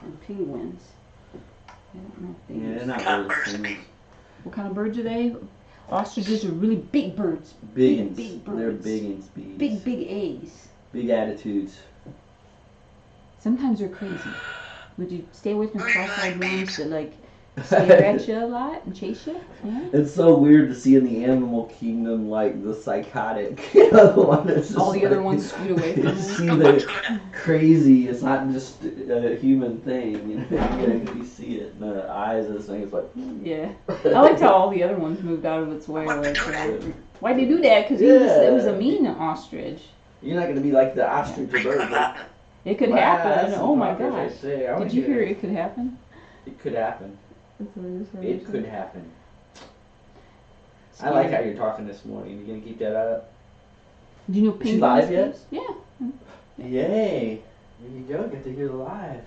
And penguins. I don't know if they Yeah, use. they're not really. What kind of birds are they? Ostriches are really big birds. Big birds. They're big speeds. Big A's. Big attitudes. Sometimes they're crazy. Would you stay away from cross-eyed ones that like stare at you a lot and chase you? Yeah. It's so weird to see in the animal kingdom like the psychotic one. All the other ones scoot away from you see the crazy. It's not just a human thing. You see it in the eyes of this thing. It's like yeah. I liked how all the other ones moved out of its way. Like, why'd they do that? Because it was a mean ostrich. You're not gonna be like the ostrich bird. It could happen. Oh my gosh. Did you hear it could happen? It could happen. It could happen. Scary. I like how you're talking this morning. You gonna keep that up? Do you know penguins? Is she live yet? Yeah. Yay! There you go. Get to hear the live.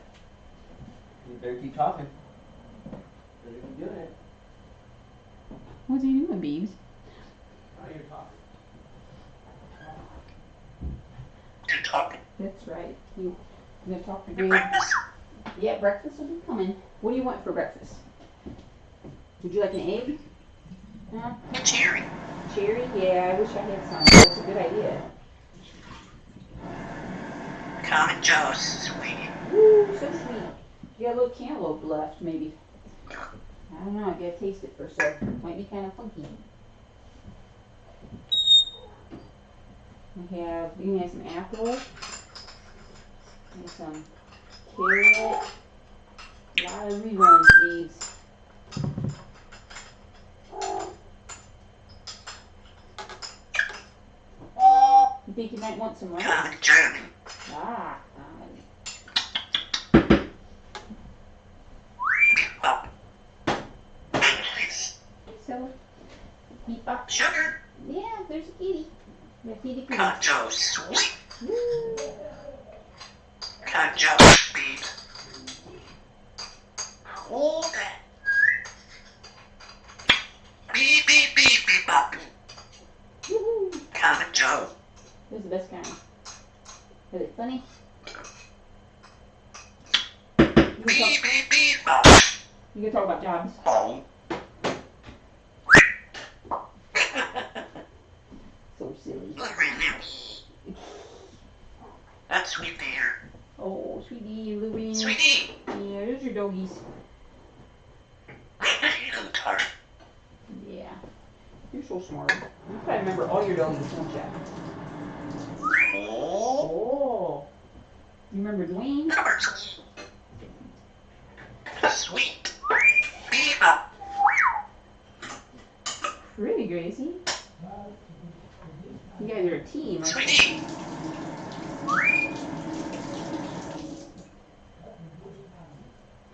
You better keep talking. Better keep doing it. What's he doing, Beebs? Oh, you're talking. You're talking. That's right. You gonna talk to Gabe? Yeah, breakfast will be coming. What do you want for breakfast? Would you like an egg? Huh? Cherry. Cherry? Yeah, I wish I had some. That's a good idea. Common Joe's sweet. Ooh, so sweet. You got a little cantaloupe left, maybe. I don't know. I gotta taste it first. So it might be kind of funky. You can have some apple. And some carrot. A lot of reruns, these. You think you might want some rice? Common German. Ah, so, beep up. Sugar. Yeah, there's a kitty. Yeah, feed the kitty. Common Joe's sweet. Woo. Common Joe's sweet. Hold that. Beep, beep, beep, beep, bop. Woohoo. Common Joe. Who's the best kind? Is it funny? Beep, beep, beep, bop. You can talk about jobs. Home. So silly. That's sweet beer. Oh, sweetie, Louie. Sweetie. Yeah, there's your doggies. Little tart. Yeah. You're so smart. You probably remember all your doggies, don't you? Oh. Oh. You remember Dwayne? Commercials. Sweet. Beep up. Pretty, Gracie. You guys are a team, aren't you? Sweetie.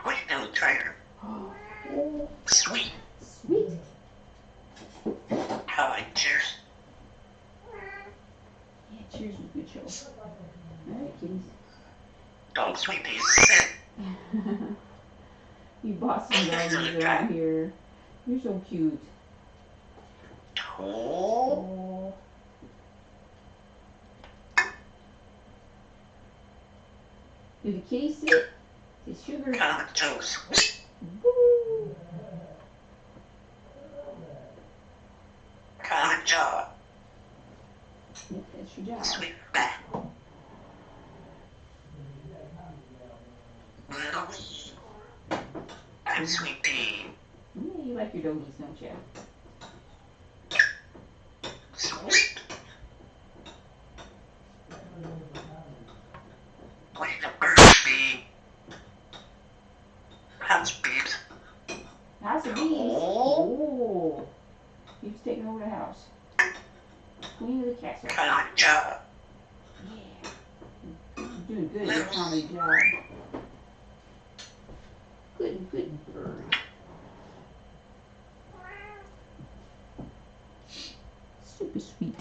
Wait, little trainer. Oh, Sweet. sweet. How I cheers. Yeah, cheers was a good show. Alright, kitties. Dog sweeties sit. You bought some doggies around here. You're so cute. Oh. Oh. Do the kitties sit? It's sugar. Common Joe sweet. Woo. Common Joe. Yep, that's your job. Sweet back. Little wee. I'm sweet pea. Yeah, you like your doggies, don't you? Sweet. Wait, the Birdie. How's beeps? How's the bees? Oh. He's taking over the house. Queen of the castle. Common Joe. Yeah. You're doing good at your comedy job. Good bird. Super sweet.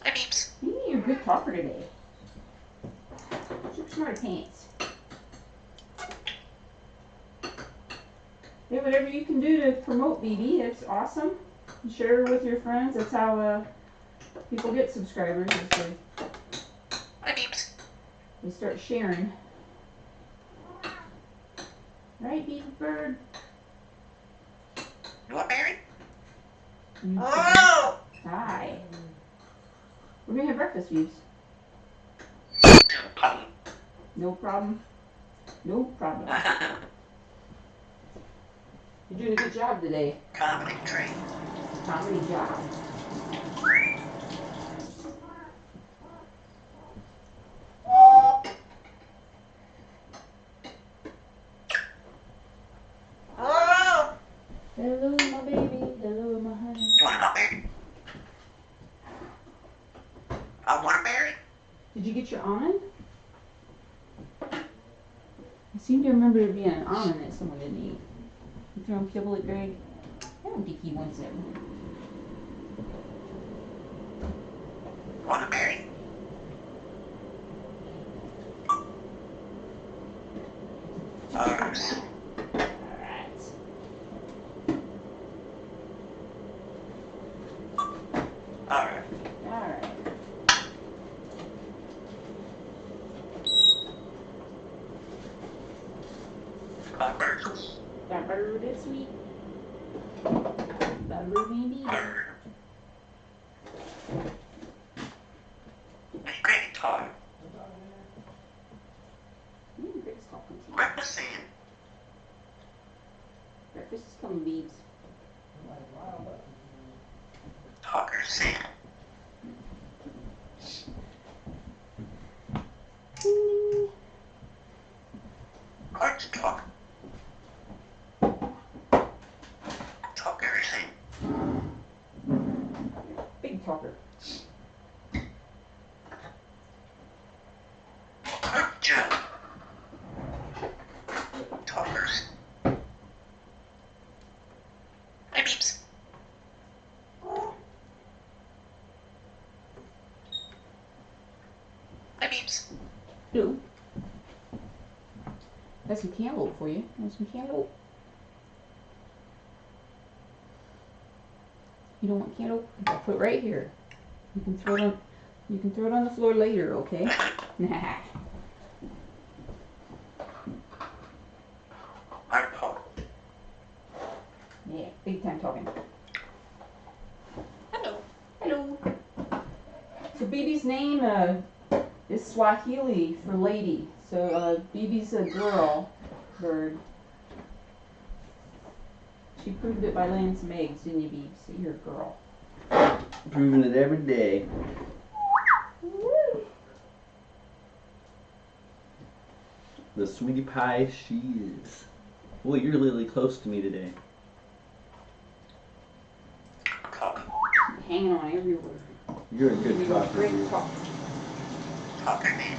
Hi, beeps. You're a good talker today. Super smart pants. Yeah, whatever you can do to promote Bibi, it's awesome. Share with your friends. That's how people get subscribers. Hi, beeps. we start sharing. Right, Beaver Bird? You want berry? Mm. Oh! Hi. We're gonna have breakfast, Beavs. No problem. No problem. You're doing a good job today. Comedy train. Comedy job. Oh! Hello, my baby. Hello, my honey. You want a berry? I want a berry. Did you get your almond? I seem to remember there being an almond that someone didn't eat. You throw him kibble at Greg? I don't think he wants that one. Want a berry? Alright. Alright. Alright. Alright. Bird. That bird is sweet. That bird indeed. Bird. Great talk. Greg's talking to you. Breakfast Sam. Breakfast is coming, Beebs. Talker Sam. Ding. Hard to talk. Talk everything. Big talker. Joe. Talkers. Hi, beeps. Hi, beeps. Do. That's some cantaloupe for you. Want some cantaloupe? You don't want cantaloupe? I'll put it right here. You can throw it on. You can throw it on the floor later, okay? Nah. I'm Paul. Yeah, big time talking. Hello. Hello. So Bibi's name is Swahili for lady. So Bibi's a girl bird. She proved it by laying some eggs, didn't you, Bibi? So you're a girl. Proving it every day. Woo. The sweetie pie she is. Boy, you're really close to me today. Talk. Hanging on every word. You're a good You're a talker. great dude. talker. Talker man.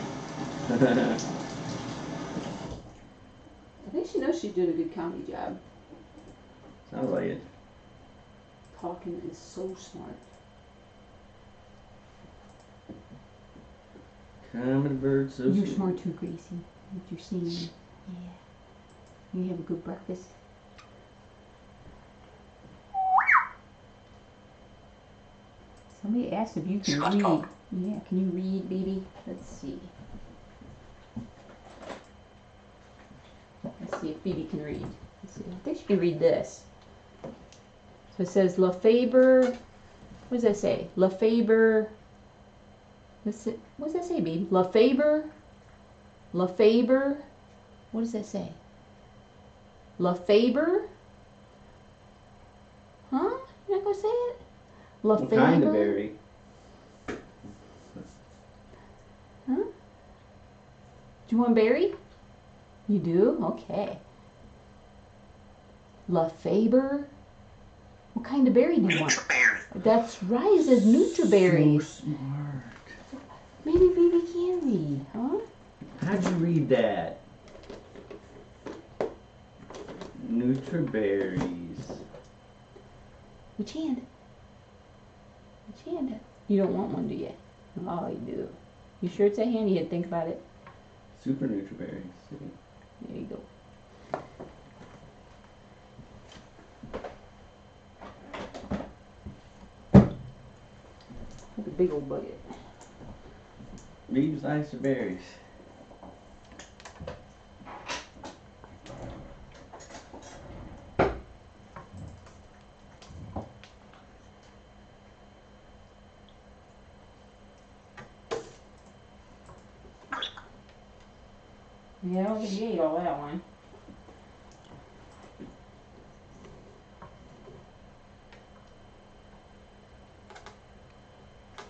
I think she knows she's doing a good comedy job. Sounds like it. Talking is so smart. Comedy bird, so You're sweet. smart too, Gracie. What you're saying. Yeah. You have a good breakfast. Somebody asked if you can Let's read. talk. Yeah, can you read, baby? Let's see. Let's see if Bibi can read. Let's see. I think she can read this. So it says Lefebvre. What does that say? Lefebvre. What does that say, baby? Lefebvre. Lefebvre. What does that say? Lefebvre. Huh? You're not gonna say it? What kind of berry? Huh? Do you want berry? You do? Okay. Lefebvre? What kind of berry do you want? Nutriberry. That's right, it says Nutriberry. So smart. Maybe Bibi can read, huh? How'd you read that? Nutriberries. Which hand? Which hand? You don't want one, do you? Oh, you do. You sure it's that hand? You had to think about it. Super Nutriberries. There you go. Look at a big old bucket. Leaves, ice, or berries. Yeah, I don't think he ate all that one.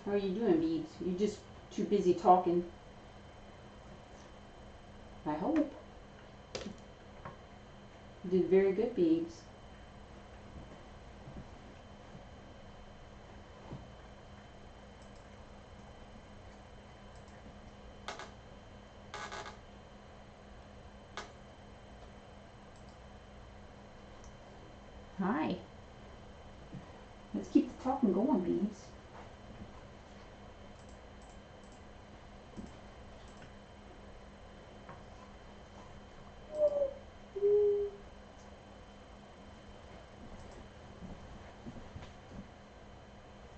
How are you doing, Beebs? You're just too busy talking. I hope. You did very good, Beebs. Hi. Let's keep the talking going, Beebs.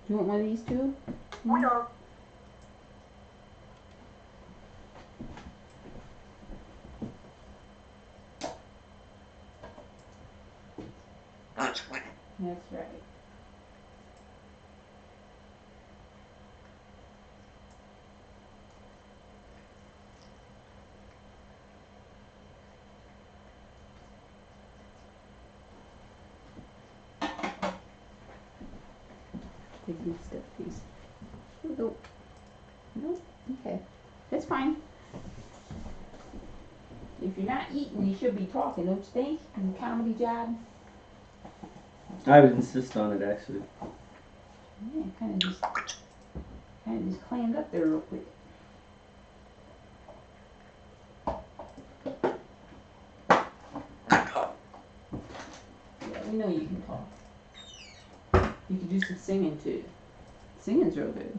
You want one of these too? Hello. That's what. That's right. The good stuff, please. Nope. Nope. Okay. That's fine. If you're not eating, you should be talking, don't you think? In comedy job. I would insist on it actually. Yeah, kind of just clammed up there real quick. Laptop. Yeah, we know you can talk. You can do some singing too. Singing's real good.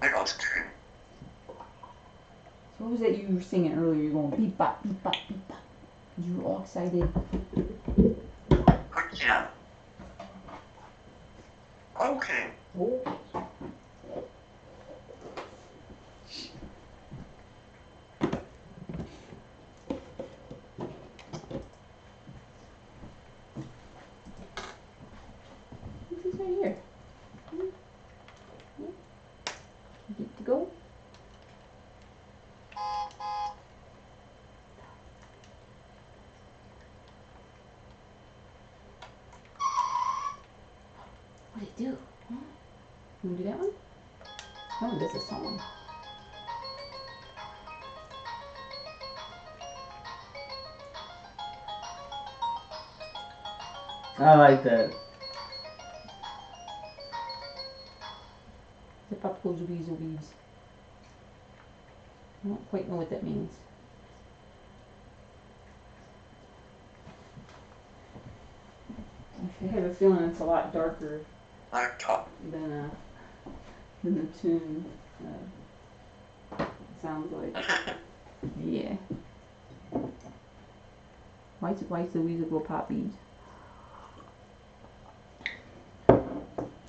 I lost her. So what was that you were singing earlier? You're going beep bop, beep bop, beep bop. You were all excited. Yeah. Okay. This is right here. Yeah. Good to go. What'd it do? Huh? You wanna do that one? Oh, that's a song. I like that. Zip up those weasel weeds. I don't quite know what that means. I have a feeling it's a lot darker Laptop. than the tune sounds like. Yeah. Why's the weasel go pop beads? How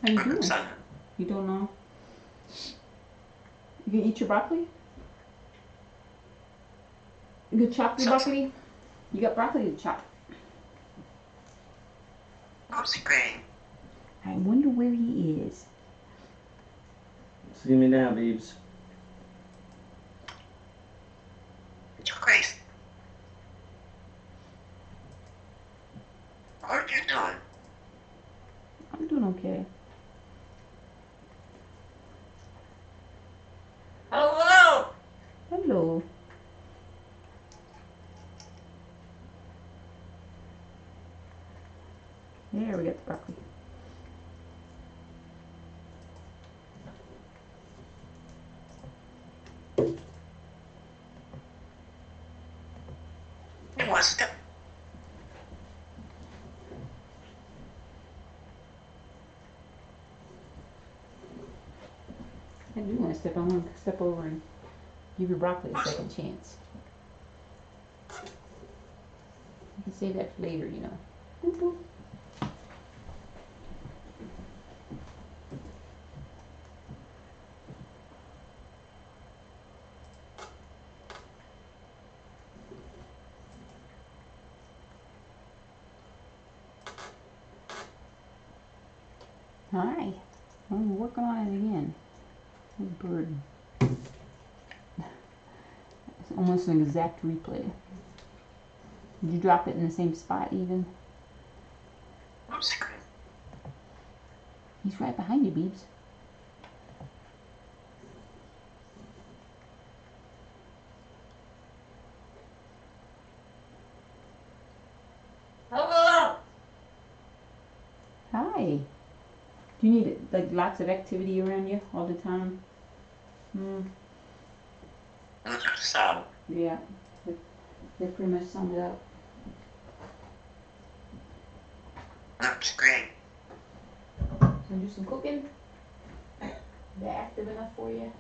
you doing? Son. You don't know? You gonna eat your broccoli? You gonna chop your broccoli? You got broccoli to chop. What's green? I wonder where he is. See me now, Beebs. It's Grace. What are you doing? I'm doing okay. Hello. Hello. There we got the broccoli. It was the. I do want to step. I want to step over and give your broccoli a second chance. You can save that for later, you know. Boop, boop. Hi. I'm working on it again. Bird. It's almost an exact replay. Did you drop it in the same spot even? I'm screen. He's right behind you, Beebs. Hello. Hi. Do you need like lots of activity around you all the time? So, Yeah. They pretty much sum it up. I'm screen. So do some cooking. They're active enough for you.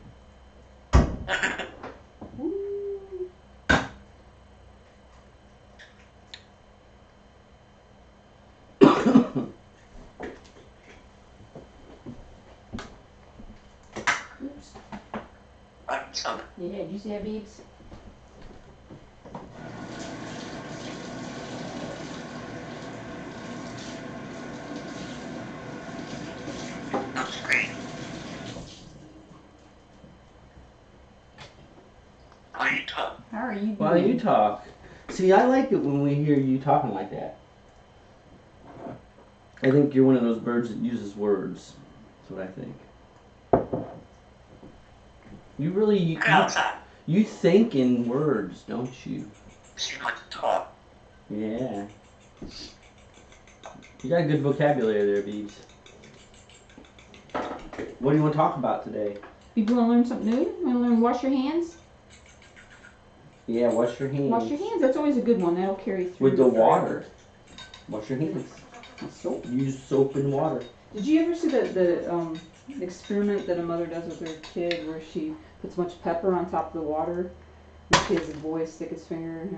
Woo. Oops. I'm some. Yeah, did you see that, Beebs? I'm screen. Why you talk? How are you doing? Why you talk? See, I like it when we hear you talking like that. I think you're one of those birds that uses words. That's what I think. You really Get outside. you think in words, don't you? She wants to talk. Yeah. You got a good vocabulary there, Beebs. What do you want to talk about today? You want to learn something new? You want to learn wash your hands? Yeah, wash your hands. Wash your hands. That's always a good one. That'll carry through. With the water. Wash your hands. With soap. Use soap and water. Did you ever see the experiment that a mother does with her kid where she puts much pepper on top of the water? And she has the boy stick his finger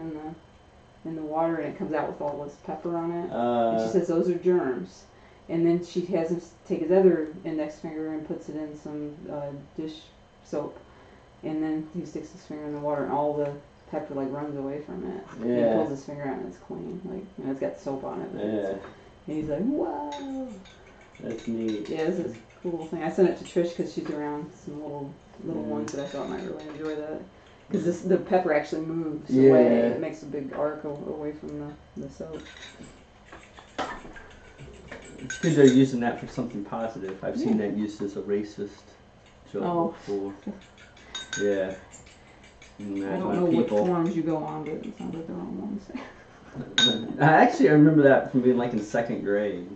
in the water and it comes out with all this pepper on it. And she says those are germs. And then she has him take his other index finger and puts it in some dish soap. And then he sticks his finger in the water and all the pepper like runs away from it. And he Yeah. pulls his finger out and it's clean. Like, you know, it's got soap on it. But Yeah. and he's like, wow. That's neat. Yeah, this is a cool thing. I sent it to Trish because she's around some little ones that I thought might really enjoy that. Because the pepper actually moves away. It makes a big arc away from the soap. It's good they're using that for something positive. I've seen that used as a racist joke before. Yeah. And I don't know what forums you go on, but it sounds like the wrong ones. I remember that from being like in second grade.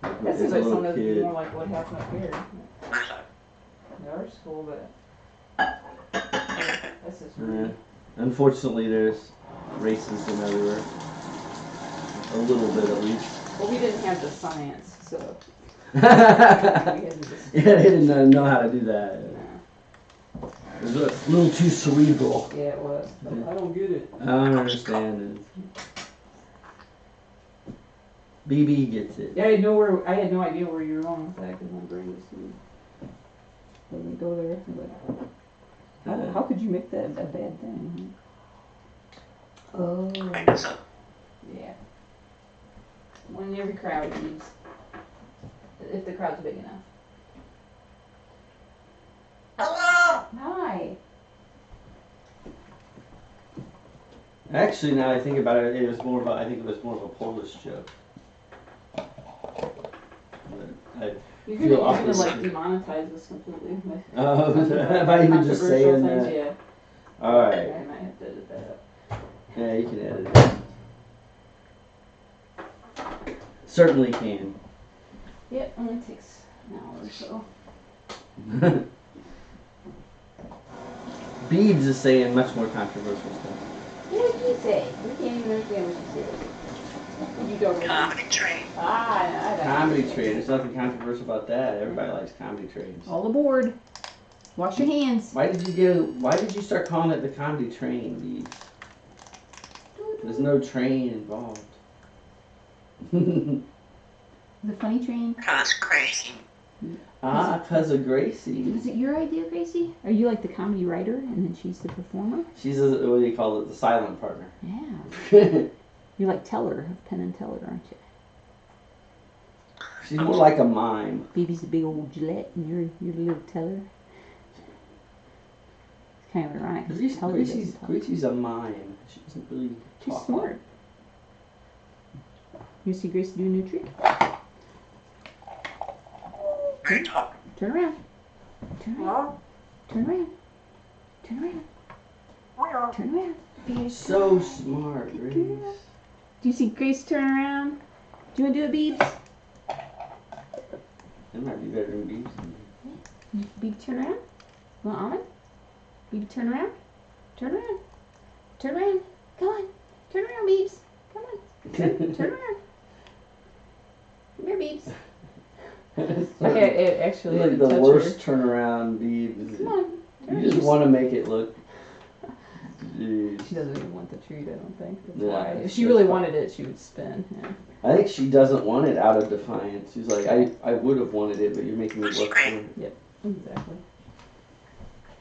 That seems like something that's more like what happened up here. In our school, but that's just weird. Unfortunately, there's racism everywhere. A little bit, at least. Well, we didn't have the science, so. Yeah, they didn't know how to do that. It was a little too cerebral. Yeah, it was. I don't get it. I don't understand it. Bibi gets it. Yeah, I had no idea where you were going with that because my brain just doesn't go there. But how could you make that a bad thing? Oh. Yeah. One in every crowd needs. If the crowd's big enough. Hello. Hi. Actually, now I think about it, I think it was more of a Polish joke. You're gonna like demonetize this completely. If I even just saying that. Yeah. Alright. I might have to edit that up. Yeah, you can edit it. Certainly can. Yep, only takes an hour or so. Biebs is saying much more controversial stuff. What did you say? We can't even understand what you said. You don't know. Comedy train. I Comedy train. There's nothing controversial about that. Everybody likes comedy trains. All aboard. Wash your hands. Why did you start calling it the comedy train, Biebs? There's no train involved. The funny train. That's crazy. Cause of Gracie. Was it your idea, Gracie? Are you like the comedy writer and then she's the performer? She's what do you call it? The silent partner. Yeah. You're like Teller of Penn and Teller, aren't you? She's more like a mime. Bibi's a big old Gillette, and you're the little teller. It's kind of ironic. Gracie's a mime. She doesn't really She's talk. smart. You see Gracie do a new trick? Very top. Turn around. Turn around. Turn around. Turn around. Turn around. Very So good. smart, Grace. Do you see Grace turn around? Do you want to do it, Beebs? That might be better than Beebs. Beeb, turn around. Want almond? Beeb, turn around. Turn around. Turn around. Come on. Turn around, Beebs. Come on. Turn around. Come here, Beebs. It actually like had the to touch worst her. turnaround, Beebs. Come on. Turn, You just Beebs. want to make it look. Jeez. She doesn't even want the treat, I don't think. That's Yeah, why. If that's she really fine. wanted it, she would spin. Yeah. I think she doesn't want it out of defiance. She's like, I would have wanted it, but you're making me work for it. Exactly.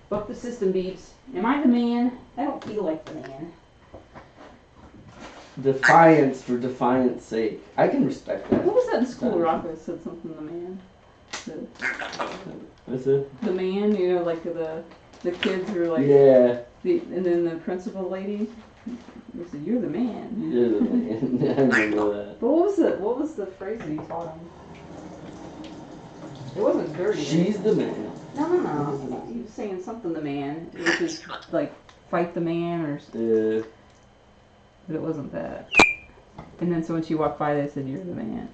Buck the system, Beebs. Am I the man? I don't feel like the man. Defiance for defiance sake. I can respect that. What was that in School Rock that said something the man? What's it? The man, you know, like the kids were like, Yeah, and then the principal lady, they said, "You're the man." you're the man. I remember that. But what was the phrase that he taught him? It wasn't dirty. She's the man. No. He was saying something the man, which is like fight the man or. Yeah. But it wasn't that. And then so when she walked by, they said, "You're the man."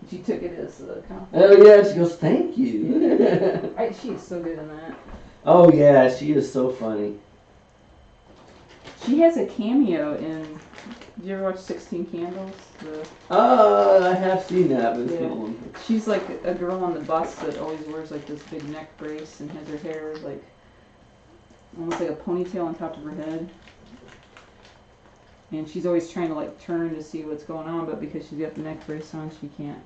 She took it as a compliment. Oh yeah, she goes, thank you. She's so good in that. Oh yeah, she is so funny. She has a cameo in. Did you ever watch 16 Candles? Oh, I have seen that, but it's Yeah. not one. She's like a girl on the bus that always wears like this big neck brace and has her hair like almost like a ponytail on top of her head. And she's always trying to like turn to see what's going on, but because she's got the neck brace on, she can't.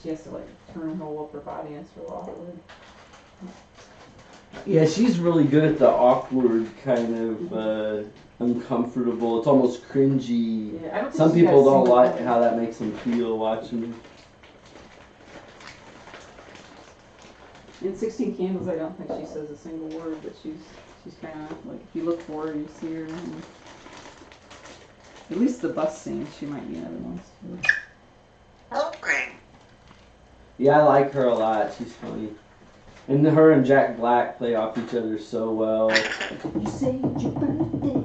She has to like turn her whole upper body, and it's real awkward. Yeah, she's really good at the awkward kind of uncomfortable. It's almost cringy. Yeah, I don't think Some she's got people a don't single like point. how that makes them feel watching. In 16 Candles, I don't think she says a single word, but she's kind of like, if you look for her, you see her. And at least the bus scene, she might be in other ones too. Great. Yeah, I like her a lot. She's funny. And her and Jack Black play off each other so well. You say it's your birthday.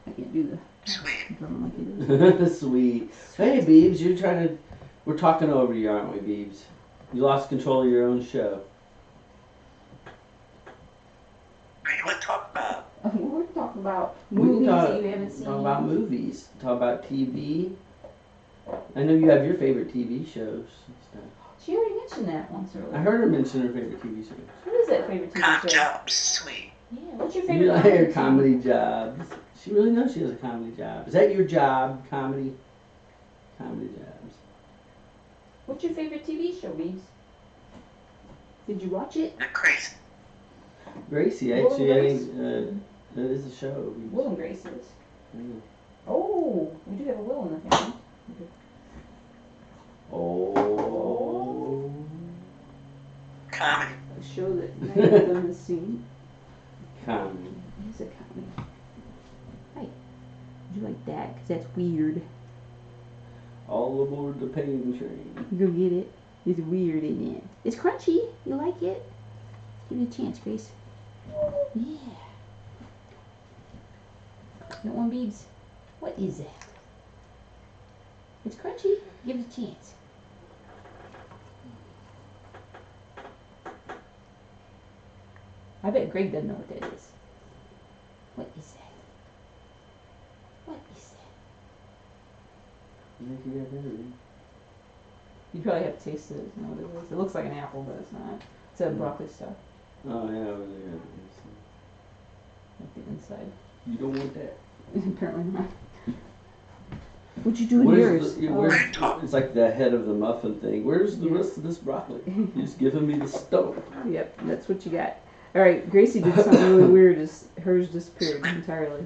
I can't do the Sweet. drum like you do. Sweet. Hey, Beebs, we're talking over you, aren't we, Beebs? You lost control of your own show. What do you want to talk about? We're talking about We can movies talk, that you haven't seen. talk about movies. Talk about TV. I know you have your favorite TV shows and stuff. She already mentioned that once earlier. I heard her mention her favorite TV shows. What is that favorite TV Hot show? job. Sweet. Yeah, what's your favorite You like her show? comedy jobs. She really knows she has a comedy job. Is that your job, comedy? Comedy jobs. What's your favorite TV show, Beebs? Did you watch it? Not crazy. Gracie, Will actually, and I think that is a show. Will and Grace is. Yeah. Oh, we do have a Will in the family. Oh. Comedy. A show that neither of them has seen. Comedy. It is a comedy. Hey, would you like that? Because that's weird. All aboard the pain train. You go get it. It's weird in it. It's crunchy. You like it? Give it a chance, Grace. Yeah. You want Beebs? What is that? It's crunchy. Give it a chance. I bet Greg doesn't know what that is. What is that? What is that? I think you got that. You probably have to taste it to know what it is. It looks like an apple, but it's not. It's that broccoli stuff, Oh, yeah, I really got like the inside. You don't want that. Apparently not. What'd you do with Where's yours? the, Oh. where's, it's like the head of the muffin thing. Where's the Yeah. rest of this broccoli? You're just giving me the stump. Yep, that's what you got. All right, Gracie did something really weird. Hers disappeared entirely.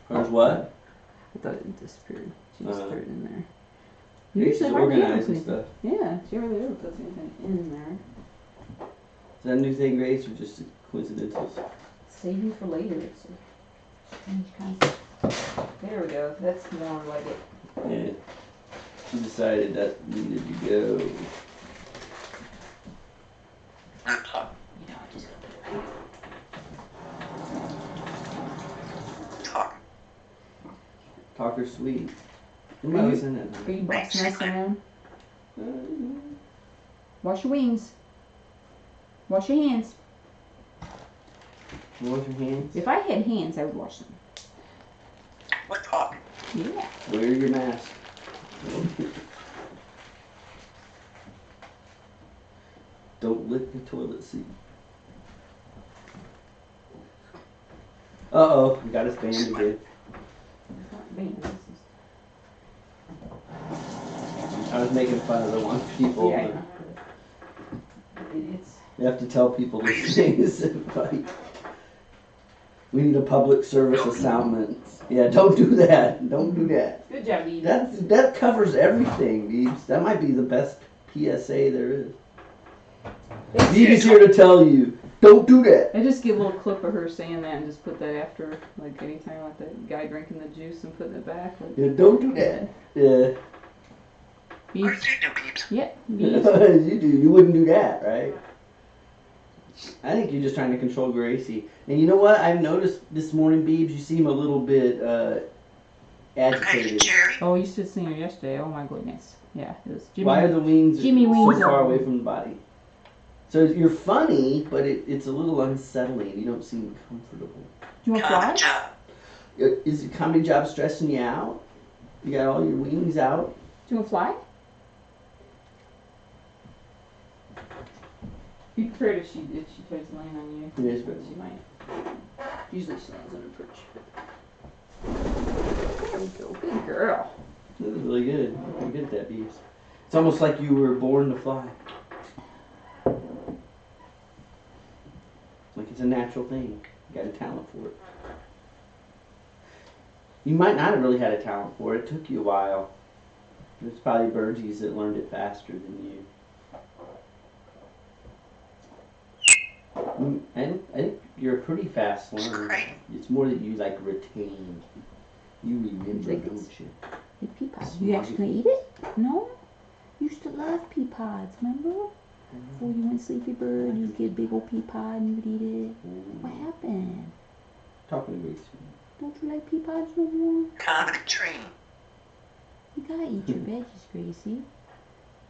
Hers what? I thought it disappeared. She just threw it in there. Grace is hardly ever organizing puts stuff. Yeah, she hardly ever puts anything in there. Is that a new thing, Grace, or just coincidentals? Saving for later. It's a strange concept. There we go. That's more like it. Yeah. She decided that needed to go. Good talk. You know, I just gotta put it back. Talk. Talk her sweet. Somebody was in it. Are you bossing us around? Wash your wings. Wash your hands. Wash your hands. If I had hands, I would wash them. What talk? Yeah. Wear your mask. Don't lick the toilet seat. Uh-oh, we got his band again. It's not beans. This is I was making fun of the one people. Yeah, I But know. It's you have to tell people these things. Like, we need a public service assignment. Yeah, don't do that. Don't do that. good job, Eve. That covers everything, Beebs. That might be the best PSA there is. Beeb's here to tell you, don't do that. I just get a little clip of her saying that and just put that after, like anytime like that guy drinking the juice and putting it back. Like, Yeah, don't do that. Yeah. What Beeps. did you do, Beeps? Yeah, beeps. You do. You wouldn't do that, right? I think you're just trying to control Gracie. And you know what? I've noticed this morning, Beebs, you seem a little bit Hey, agitated. Jerry. Oh, you should have seen her yesterday. Oh my goodness. Yeah, it was Jimmy. Why are the wings Jimmy so wings far are- away from the body? So you're funny, but it's a little unsettling. You don't seem comfortable. Do you want to Good fly? job. Is the comedy job stressing you out? You got all your wings out? Do you want to fly? Be prepared if she tries to land on you. Yes, but She might. Usually she lands on her perch. There we go. Good girl. this is really good. You're good at that, Beebs. It's almost like you were born to fly. Like it's a natural thing. You got a talent for it. You might not have really had a talent for it. It took you a while. There's probably birdies that learned it faster than you. I think you're a pretty fast learner. Great. It's more that you like retain. You remember, Like don't it's- you? Hey, pea pods. You actually gonna eat it? No? You used to love pea pods, remember? Before you went sleepy bird, you'd get a big old pea pod and you'd eat it. What happened? Talking to Gracie. Don't you like pea pods no more? Comedy train. You gotta eat your veggies, Gracie.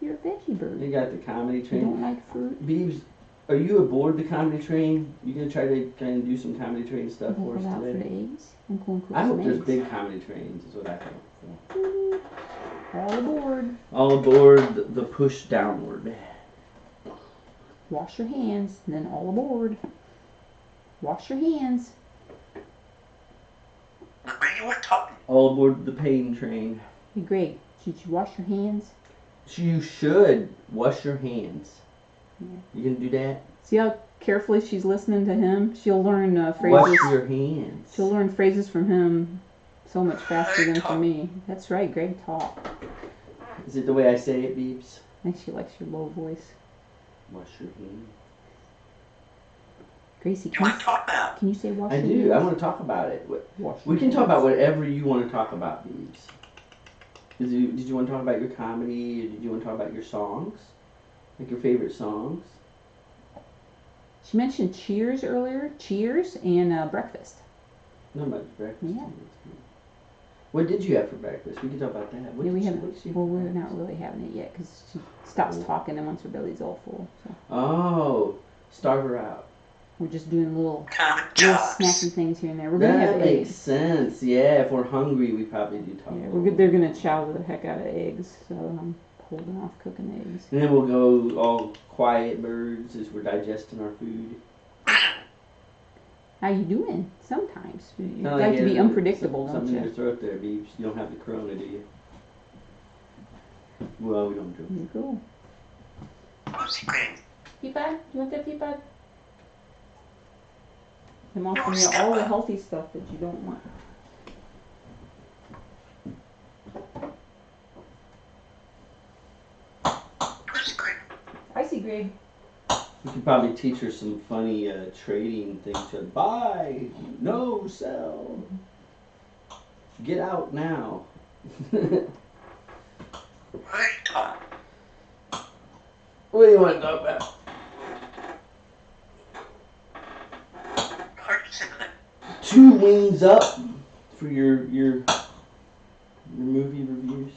You're a veggie bird. You got the comedy You train. don't like fruit? Beebs, are you aboard the comedy train? You gonna try to kind of do some comedy train I'm stuff for gonna us go out for the today? eggs. I'm going to cook I some hope there's eggs. big comedy trains. Is what I hope All aboard. for. All aboard the push downward. Wash your hands, and then all aboard. Wash your hands. Where you were talking. All aboard the pain train. Hey, Greg, should you wash your hands? You should wash your hands. Yeah. You gonna do that? See how carefully she's listening to him? She'll learn Wash phrases. your hands. She'll learn phrases from him so much faster than from me. That's right, Greg talk. Is it the way I say it, Beebs? I think she likes your low voice. Wash your hands. Gracie, You can want you, to talk about? can you say wash I your do. hands? I want to talk about it. Wash We your can talk about hands. whatever you want to talk about, Beebs. Did you want to talk about your comedy? Or did you want to talk about your songs? Like your favorite songs? She mentioned Cheers earlier. Cheers and breakfast. Not much breakfast. Yeah. What did you have for breakfast? We can talk about that. What Yeah, we did haven't. what did you Well, we're have? not really having it yet because she stops talking and once her belly's all full. So Oh, starve her out. we're just doing little Comedy snacky jobs. things here and there. We're gonna That have makes eggs. sense. Yeah, if we're hungry, we probably do talk. Yeah, a we're little. good. They're gonna chow the heck out of eggs, so I'm holding off cooking eggs. And then we'll go all quiet birds as we're digesting our food. How you doing? Sometimes you Kinda like to be having unpredictable, don't Something in your you? throat there, Beebs. You don't have the corona, do you? Well, we don't do. There you go. Lucy Green. Peapod, you want that peapod? I'm offering No, you step all the up. healthy stuff that you don't want. Greg. We could probably teach her some funny trading things. Buy, no, sell. Get out now. Right, Tom. What do you want to talk about? Cards in it. 2 wings up for your movie reviews.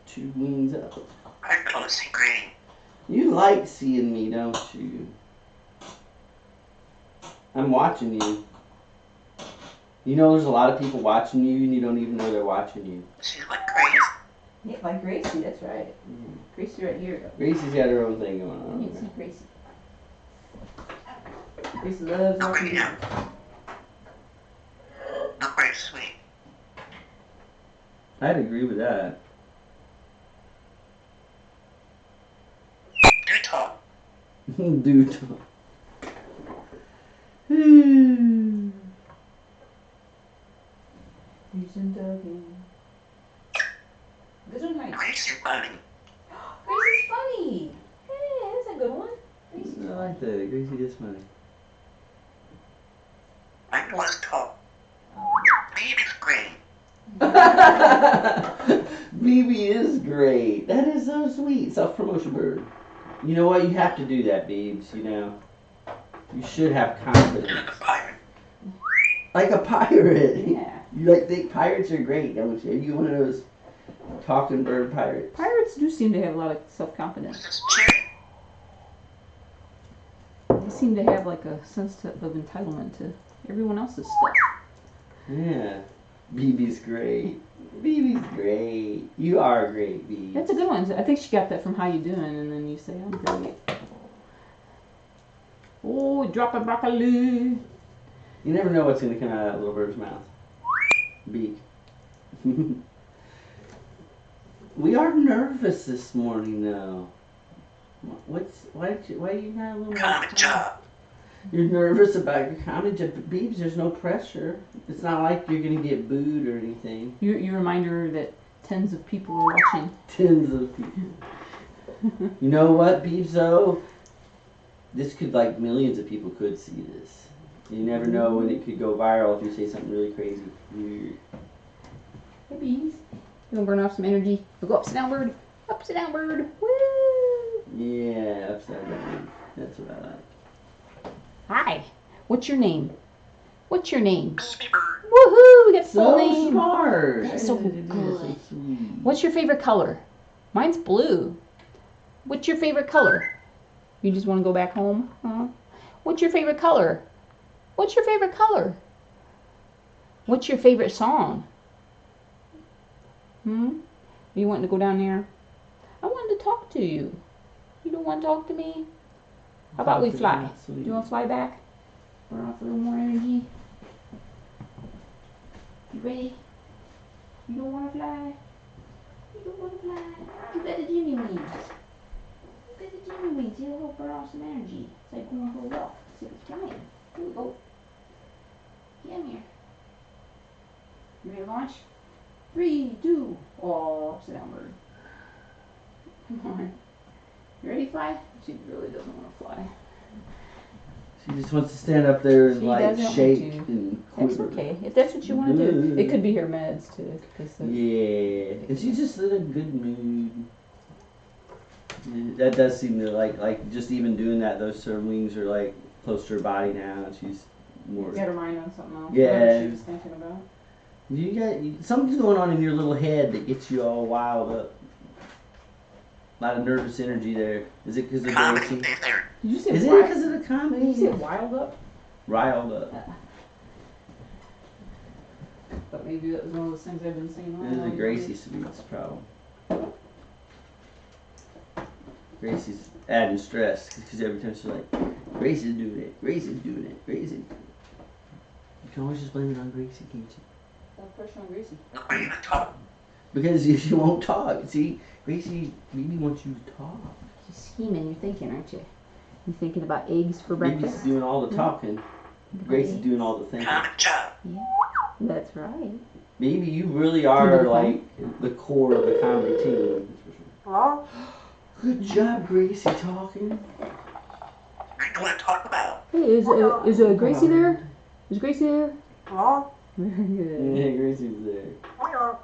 2 wings up. I'm closely green. You like seeing me, don't you? I'm watching you. You know there's a lot of people watching you and you don't even know they're watching you. She's like crazy. Yeah, like Gracie, that's right. Gracie right here. Gracie's got her own thing going You on. can see Gracie. Gracie loves watching Okay, you. Not very sweet. I'd agree with that. Do talk. Dude. He's in Dougie. This one nice. Crazy funny. Gracie's funny. Hey, that's a good one. Gracie's I like that. Gracie is funny. I was talk. Baby's great. Bibi is great. That is so sweet. Self-promotion bird. You know what? You have to do that, Biebs. You know. You should have confidence. Like a pirate. Like a pirate. Yeah. You like think pirates are great, don't you? You one of those talking bird pirates. Pirates do seem to have a lot of self-confidence. This is cherry. They seem to have like a sense of entitlement to everyone else's stuff. Yeah. Bibi's great. Bibi's great. You are great, Bibi. That's a good one. I think she got that from How You Doing, and then you say, I'm great. Oh, drop a broccoli. You never know what's going to come out of that little bird's mouth. Beak. We are nervous this morning, though. Why you not a little Comic more job. You're nervous about your comedy job, but Biebs, there's no pressure. It's not like you're going to get booed or anything. You remind her that tens of people are watching. Tens of people. You know what, Biebs, though? This could, like, millions of people could see this. You never know when it could go viral if you say something really crazy. Weird. Hey, bees. You want to burn off some energy? We'll go upside down bird. Upside down bird. Woo! Yeah, upside down. That's what I like. Hi. What's your name? What's your name? Baby bird. Woohoo! We got full So name. smart. That's so So good. sweet. What's your favorite color? Mine's blue. What's your favorite color? You just want to go back home? Huh? What's your favorite color? What's your favorite color? What's your favorite song? You wanting to go down there? I wanted to talk to you. You don't want to talk to me? How about we fly? Do you want to fly back? Burn off a little more energy? You ready? You don't want to fly? You don't want to fly? You got the Jimmy wings. You got the Jimmy wings. It'll help burn off some energy. It's like going for a walk. See if it's flying. Here we go. Come here. You ready to launch? 3, 2, oh, upside down bird. Come on. You ready to fly? She really doesn't want to fly. She just wants to stand up there and She like doesn't want shake to. and That's quiver. okay. If that's what you want to do. It could be her meds too. Yeah, and she's just in a good mood. Yeah, that does seem to like just even doing that. Those her wings are like close to her body now, and she's more. Got her mind on something else. Yeah. Whatever she was thinking about. You got something's going on in your little head that gets you all wild up. A lot of nervous energy there. Is it because of Comedy Gracie? there. Did you say Is it wild? because of the Did comedy? you say wild up? Riled up. But maybe that was one of those things I've been saying. all It is a along. Gracie Sweets problem. Gracie's adding stress because every time she's like, Gracie's doing it, Gracie's doing it, Gracie. You can always just blame it on Gracie, can't you? Don't pressure on Gracie. Nobody even talk. Because if you won't talk, see, Gracie, Bibi wants you to talk. You're scheming. You're thinking, aren't you? You're thinking about eggs for Bibi's breakfast. doing all the talking. Gracie's doing all the thinking. Comic job. That's right. Bibi, you really You are do like the core of the comedy team. Oh. Good job, Gracie, talking. What do you want to talk about? Hey, is Gracie there? Is Gracie there? Very good. Yeah, Gracie's there.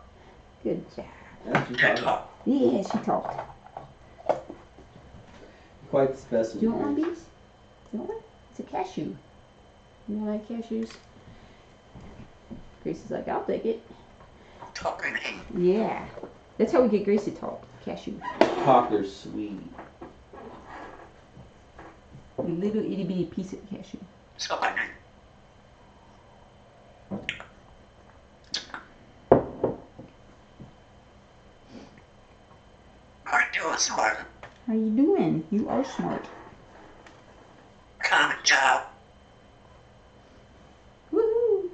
Good job. That's your Good talk. talk. Yeah, she talked. Quite the specimen. Do you want one, Grace. Bees? You want one? It's a cashew. You don't like cashews? Gracie's like, I'll take it. Talk her name. Yeah. That's how we get Gracie to talk. Cashew. Talk are sweet. A little itty bitty piece of cashew. So my name. How are you doing, smart? How you doing? You are smart. Common job. Woohoo!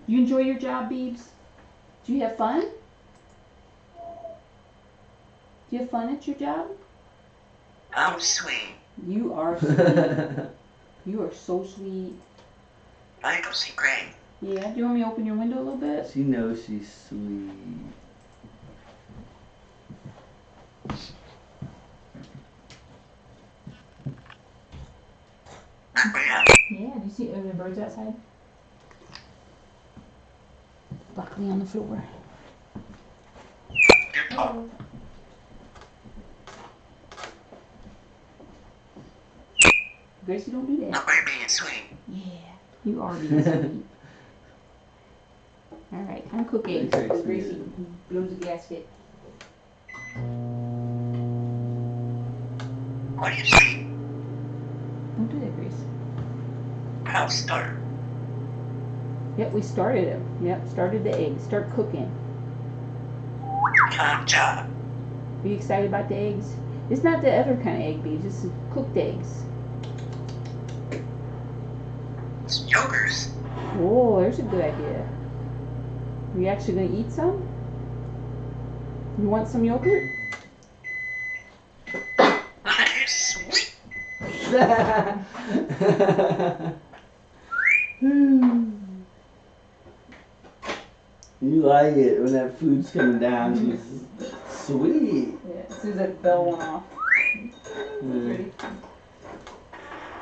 You enjoy your job, Beebs? Do you have fun? Do you have fun at your job? I'm sweet. You are sweet. You are so sweet. I go see Gray. Yeah, do you want me to open your window a little bit? She knows she's sweet. Yeah. Yeah, do you see the birds outside? Luckily on the floor. Good talk. Gracie, don't do that. Not very being sweet. Yeah, you are being sweet. Alright, I'm cooking. Thanks, So Gracie. Gracie blows the gasket. What do you see? Don't do that, Grace. I'll start. Yep, we started it. Yep, started the eggs. Start cooking. Common job. Are you excited about the eggs? It's not the other kind of egg, Bees. It's cooked eggs. It's yogurts. Oh, there's a good idea. Are you actually going to eat some? You want some yogurt? It's sweet. You like it when that food's coming down. She's sweet. Yeah, as soon as that bell went off. Mm.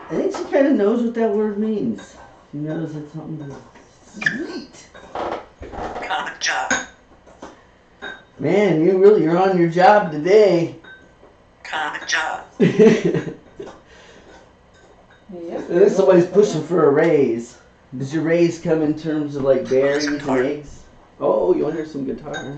I think she kind of knows what that word means. She knows that something is sweet. Common job. Man, you're on your job today. Common job. Yep. And then somebody's pushing for a raise. Does your raise come in terms of like berries and eggs? Oh, you want to hear some guitar?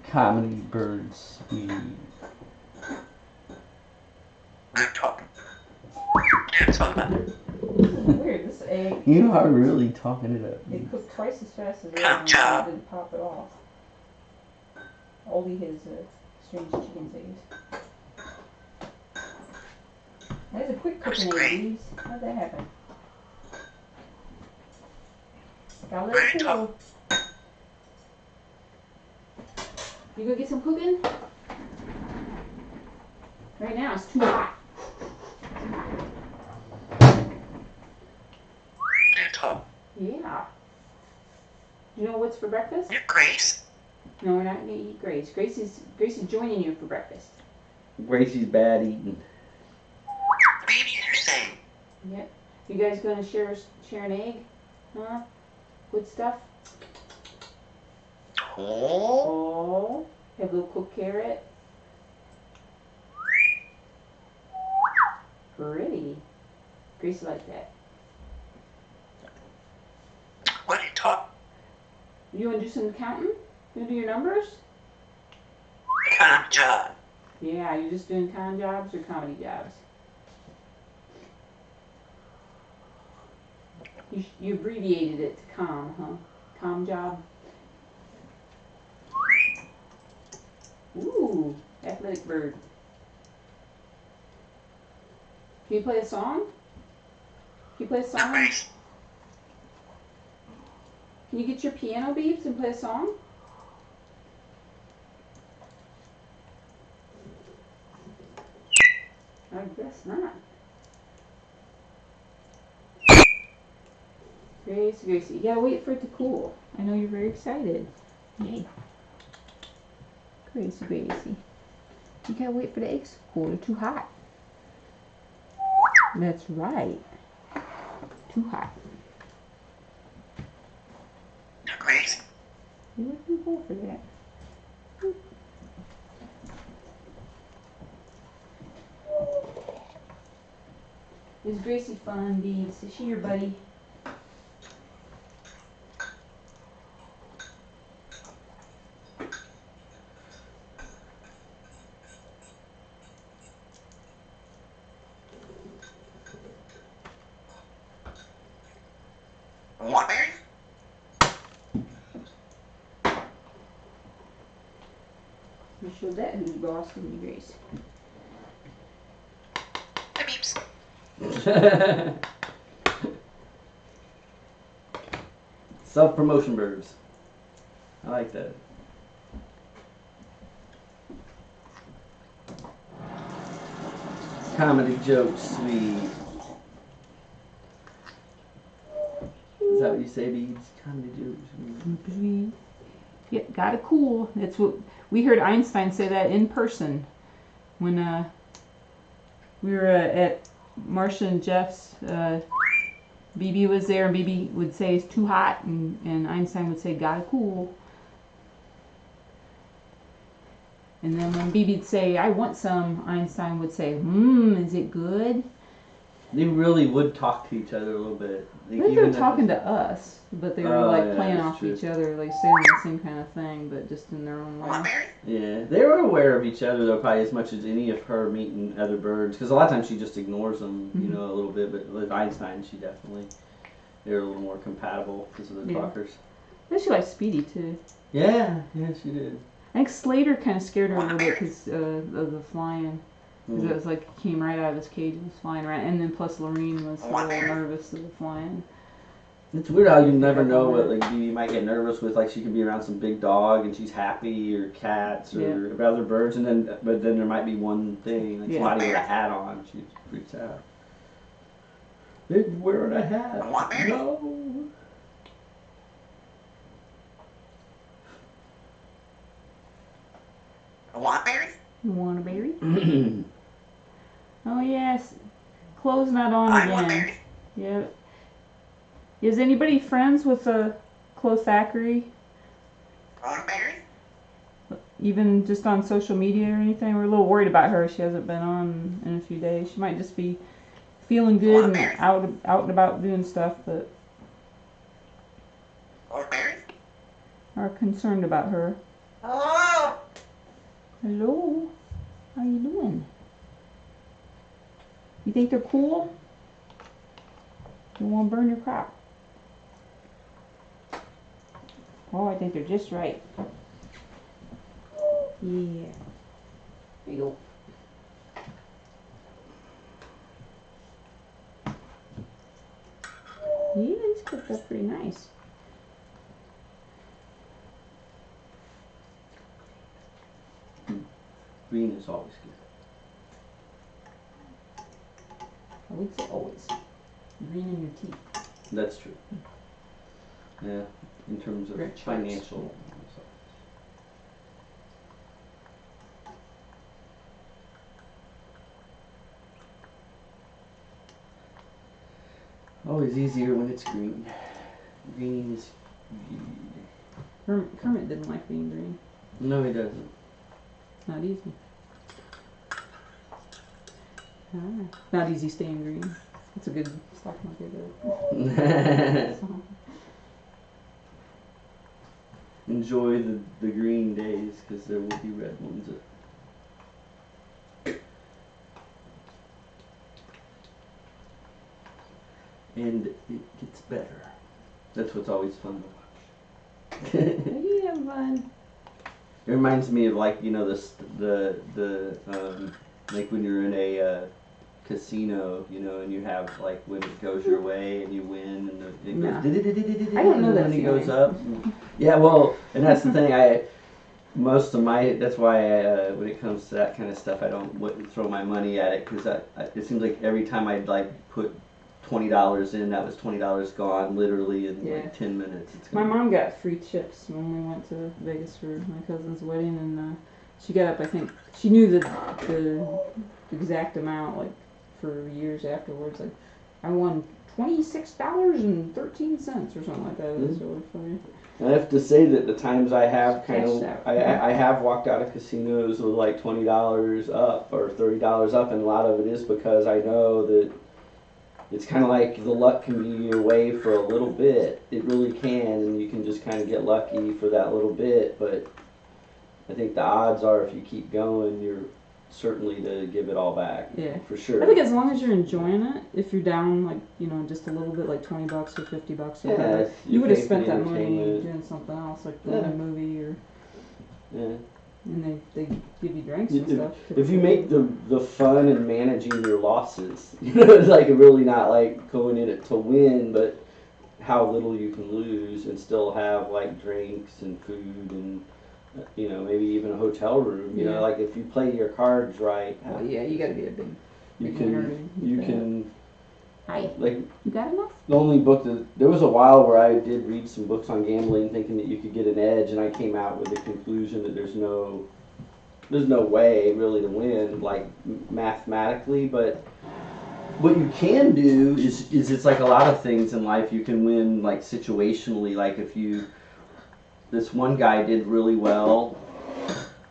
Comedy birds. I'm talking. That's all about it. Weird, this egg, You are really talking it up. it cooked twice as fast as the Good other one, job. and didn't pop it off. Only his strange chicken's eggs. That was a quick cooking great. egg, Bees. How'd that happen? Gotta let Very it cool. You gonna get some cooking? Right now it's too hot. Good talk. Yeah. You know what's for breakfast? Your Grace. No, we're not gonna eat Grace. Grace is joining you for breakfast. Gracie's bad eating. Baby, you're saying. Yep. You guys gonna share an egg? Huh? Good stuff? Oh. Oh. Have a little cooked carrot. Pretty. Gracie like that. What do you talk? You wanna do some counting? You wanna do your numbers? Common job. Yeah, you're just doing con jobs or comedy jobs? You abbreviated it to com, huh? Com job. Ooh, athletic bird. Can you play a song? Can you play a Your song? Grace. Can you get your piano, Beeps, and play a song? I guess not. Gracie, you gotta wait for it to cool. I know you're very excited. Yay. Gracie. You gotta wait for the eggs to cool. They're too hot. That's right. Too hot. Grace. You're too cool for that. Is Gracie fun, Beads? Is she your buddy? Want berry? You showed that who's boss, didn't you, Grace? The beeps. Self-promotion birds. I like that. Comedy jokes, sweet. Is that what you say, Beads? Comedy jokes, sweet. Yeah, gotta cool. That's what we heard Einstein say that in person when we were at Marcia and Jeff's. Bibi was there, and Bibi would say it's too hot, and Einstein would say gotta cool. And then when Bibi'd say I want some, Einstein would say, is it good? They really would talk to each other a little bit. I think they were talking to us, but they were like playing off true. each other, like saying the same kind of thing, but just in their own way. Want berry? Yeah, they were aware of each other though, probably as much as any of her meeting other birds. Because a lot of times she just ignores them, you know, a little bit. But with Einstein, she definitely they're a little more compatible because of the talkers. I think she liked Speedy too. Yeah, she did. I think Slater kind of scared her a little bit because of the flying. Because it was like came right out of his cage and was flying around, and then plus Lorene was a little nervous of the flying. It's weird how you never know what like you might get nervous with. Like she could be around some big dog and she's happy, or cats, or other birds, and then but then there might be one thing like somebody with a hat on, she freaks out. They're wearing a hat. Want berry? No. Want berry? You want a berry? Oh yes, Chloe's not on I want again. berry. Yeah. Is anybody friends with Chloe Thackeray? Want berry? Even just on social media or anything? We're a little worried about her. She hasn't been on in a few days. She might just be feeling good and out and about doing stuff, but Want berry? are concerned about her. Hello? Hello, how you doing? You think they're cool? You won't burn your crop. Oh, I think they're just right. Yeah. There you go. Yeah, it's cooked up pretty nice. Green is always good. I would say always. Green in your teeth. That's true. Yeah, in terms of Rich financial. Always easier when it's green. Green is good. Kermit didn't like being green. No, he doesn't. It's not easy. Not easy staying green. It's a good stock market. Enjoy the green days because there will be red ones. And it gets better. That's what's always fun to watch. Yeah, fun. It reminds me of like the like when you're in a casino, and you have like when it goes your way and you win and it goes I don't know that and it feeling. goes up. Yeah, well, and that's the thing. That's why when it comes to that kind of stuff, I don't throw my money at it because it seems like every time I'd like put $20 in, that was $20 gone literally in Yeah. like 10 minutes. It's My gonna mom got free chips when we went to Vegas for my cousin's wedding, and she got up. I think she knew the exact amount, like for years afterwards. Like, I won $26.13 or something like that. It was really funny. I have to say that the times I have Cashed out. I have walked out of casinos with like $20 up or $30 up, and a lot of it is because I know that it's kind of like the luck can be your way for a little bit. It really can, and you can just kind of get lucky for that little bit. But I think the odds are, if you keep going, you're certainly to give it all back. Yeah, for sure. I think as long as you're enjoying it, if you're down like just a little bit, like $20 or $50 or whatever, you would have spent that money doing something else, like going to a movie or. Yeah. And they give you drinks and stuff. If you make the fun and managing your losses, it's like really not like going in it to win, but how little you can lose and still have like drinks and food and maybe even a hotel room. You know, like if you play your cards right. Oh yeah, you got to be a big. You can. Hi. Like you got enough? The only book there was a while where I did read some books on gambling, thinking that you could get an edge, and I came out with the conclusion that there's no way really to win, like mathematically. But what you can do is it's like a lot of things in life. You can win like situationally. Like this one guy did really well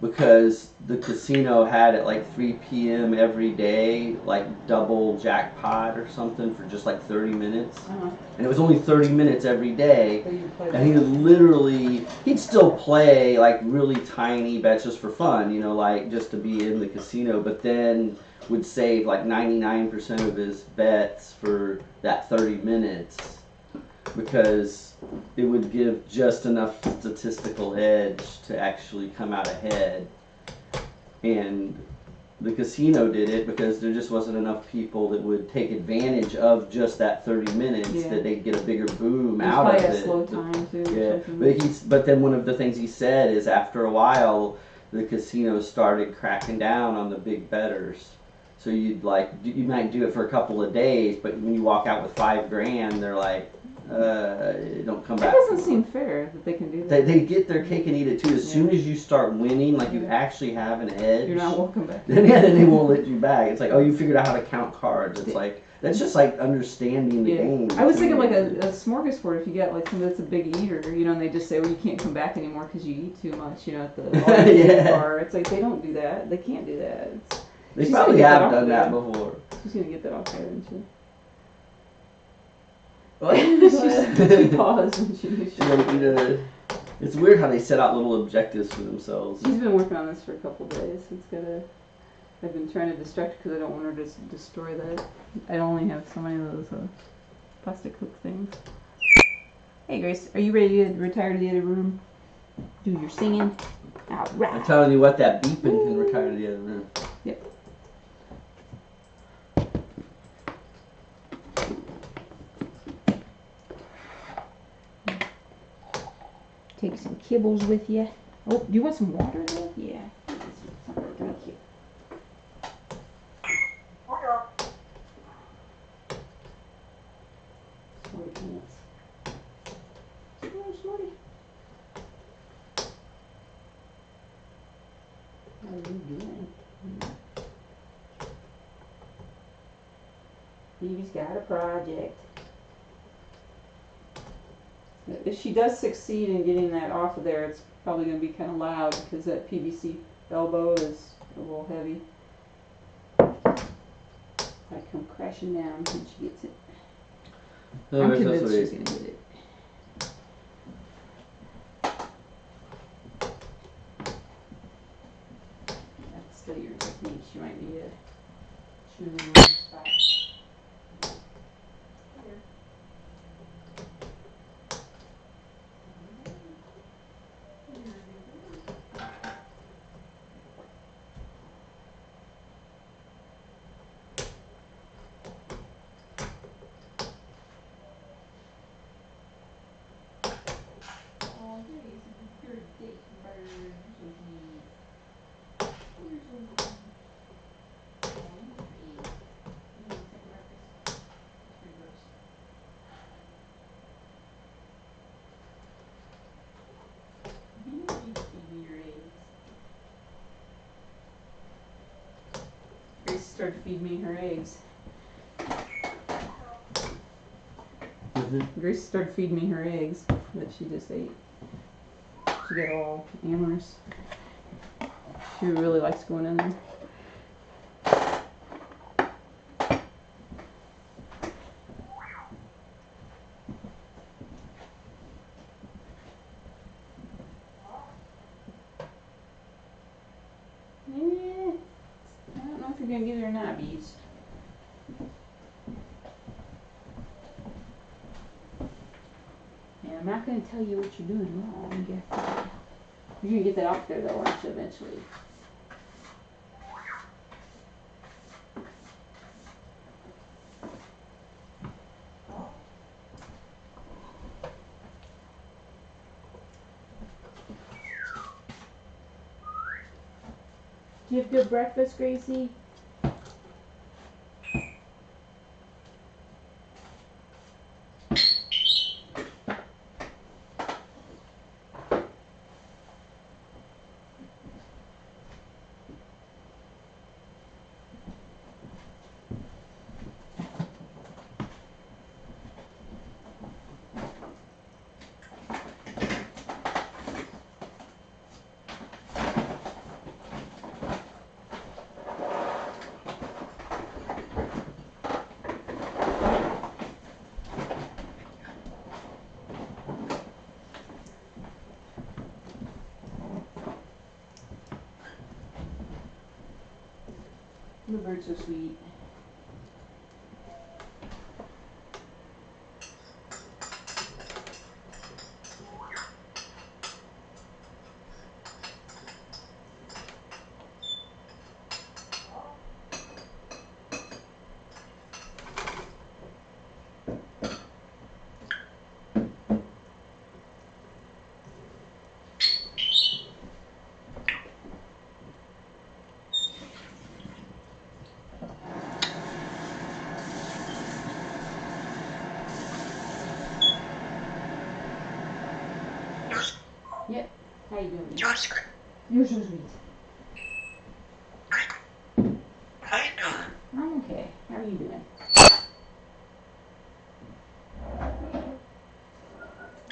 because the casino had at like 3 p.m. every day, like double jackpot or something for just like 30 minutes. And it was only 30 minutes every day. And he'd still play like really tiny bets just for fun, like just to be in the casino, but then would save like 99% of his bets for that 30 minutes because it would give just enough statistical edge to actually come out ahead. And the casino did it because there just wasn't enough people that would take advantage of just that 30 minutes that they'd get a bigger boom out of it. A slow time too. Yeah, but then one of the things he said is after a while the casino started cracking down on the big bettors. So you might do it for a couple of days, but when you walk out with $5,000, they're like, don't come back. That doesn't seem fair that they can do that. They get their cake and eat it too. As soon as you start winning, like you actually have an edge. You're not welcome back. Then they won't let you back. It's like, oh, you figured out how to count cards. It's like that's just like understanding the game. I was thinking like a smorgasbord. If you get like somebody that's a big eater, and they just say, well, you can't come back anymore because you eat too much, at the bar. It's like they don't do that. They can't do that. They probably have done that before. She's gonna get that off there, isn't she? What? She paused and she it's weird how they set out little objectives for themselves. She's been working on this for a couple days. I've been trying to distract her because I don't want her to destroy that. I only have so many of those plastic hook things. Hey Grace, are you ready to retire to the other room? Do your singing? All right. I'm telling you what, that beeping can retire to the other room. Yep. Take some kibbles with you. Oh, do you want some water though? Yeah. Something to drink here. Smarty pants. Oh, Smarty. How are you doing? Bibi's got a project. If she does succeed in getting that off of there, it's probably going to be kind of loud because that PVC elbow is a little heavy. Might come crashing down when she gets it. I'm convinced she's going to get it. That's still your technique. She might be shooting in the spot. started feeding me her eggs. Mm-hmm. Grace started feeding me her eggs that she just ate. She got all amorous. She really likes going in there. I don't know if you're gonna get it or not, Bees. Yeah, I'm not gonna tell you what you're doing wrong. You're gonna get that off there though, aren't you, eventually? Did you have good breakfast, Gracie? The bird's so sweet. Yep. How you doing? You're screwed. You're so sweet. How you doing? I'm okay. How are you doing?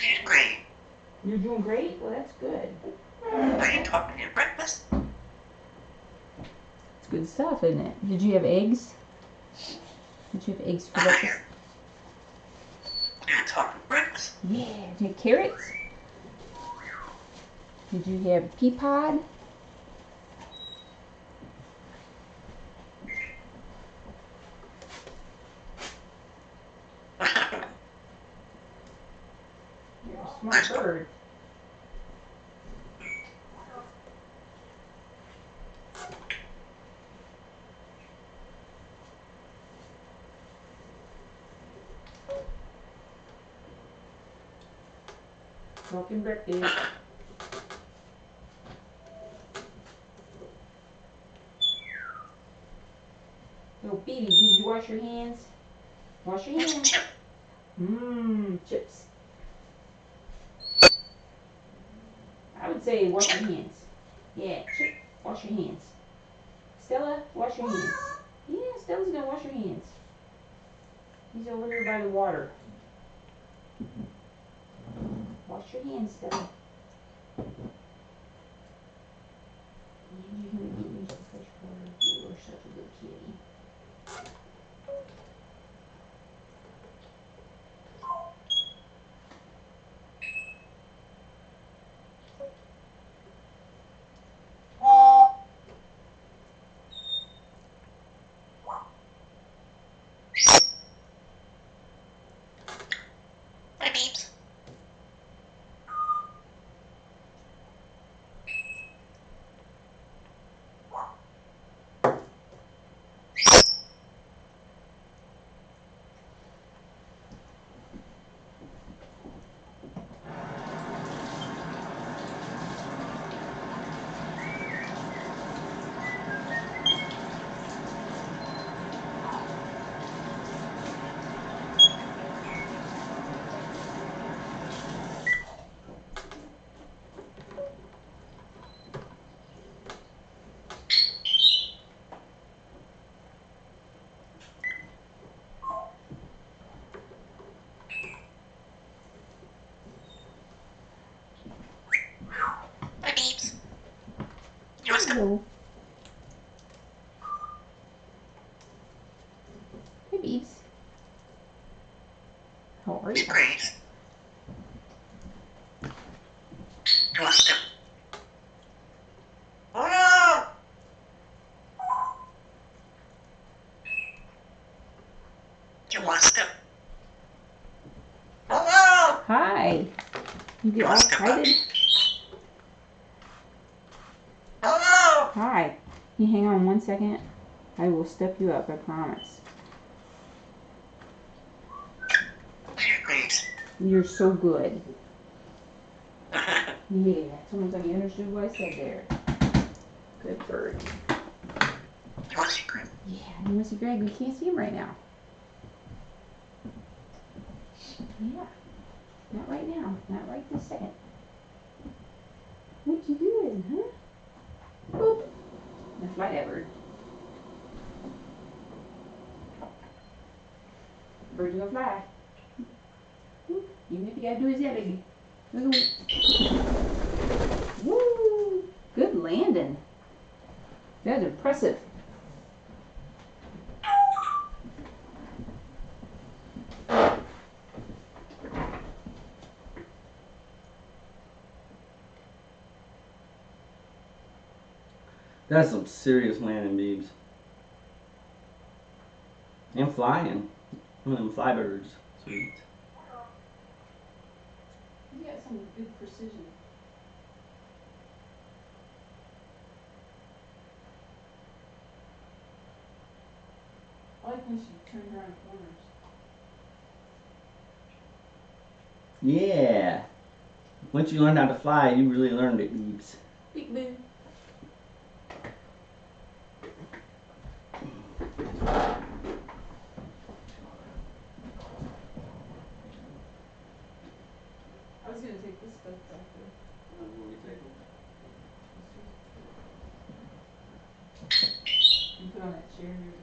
You're great. You're doing great? Well, that's good. Are you talking your breakfast? It's good stuff, isn't it? Did you have eggs? Did you have eggs for breakfast? You're talking breakfast? Yeah. Did you have carrots? Did you have pea pod? You're a smart bird. Talking breakfast. Oh, Bibi, did you wash your hands? Wash your hands. Chip. Mmm, chips. I would say wash your hands. Yeah, chip, wash your hands. Stella, wash your hands. Yeah, Stella's gonna wash her hands. He's over there by the water. Wash your hands, Stella. And you're gonna get me some fresh water. You are such a good kitty. Hi, Beeps. Hello. Hey, Beebs. How are you? Great. You want some? Oh no! You want some? Oh Hi. You get all What's the excited? no! Oh Hi. Can you hang on 1 second? I will step you up, I promise. no! Great. You're so good. Yeah, it's almost like you understood what I said there. Good bird. You want secret? Yeah, you want to see Greg? We can't see him right now. Yeah. Not right now. Not right this second. What you doing, huh? Boop. Now fly that bird. Bird's gonna fly. Whoop. Even if you gotta do his head, baby. Woo! Good landing. That was impressive. That's some serious landing, Beebs. And flying. One of them fly birds. Sweet. You got some good precision. I like when she turns around corners. Yeah. Once you learn how to fly, you really learned it, Beebs. Big boo. I was gonna take this book back there. And put on that chair here.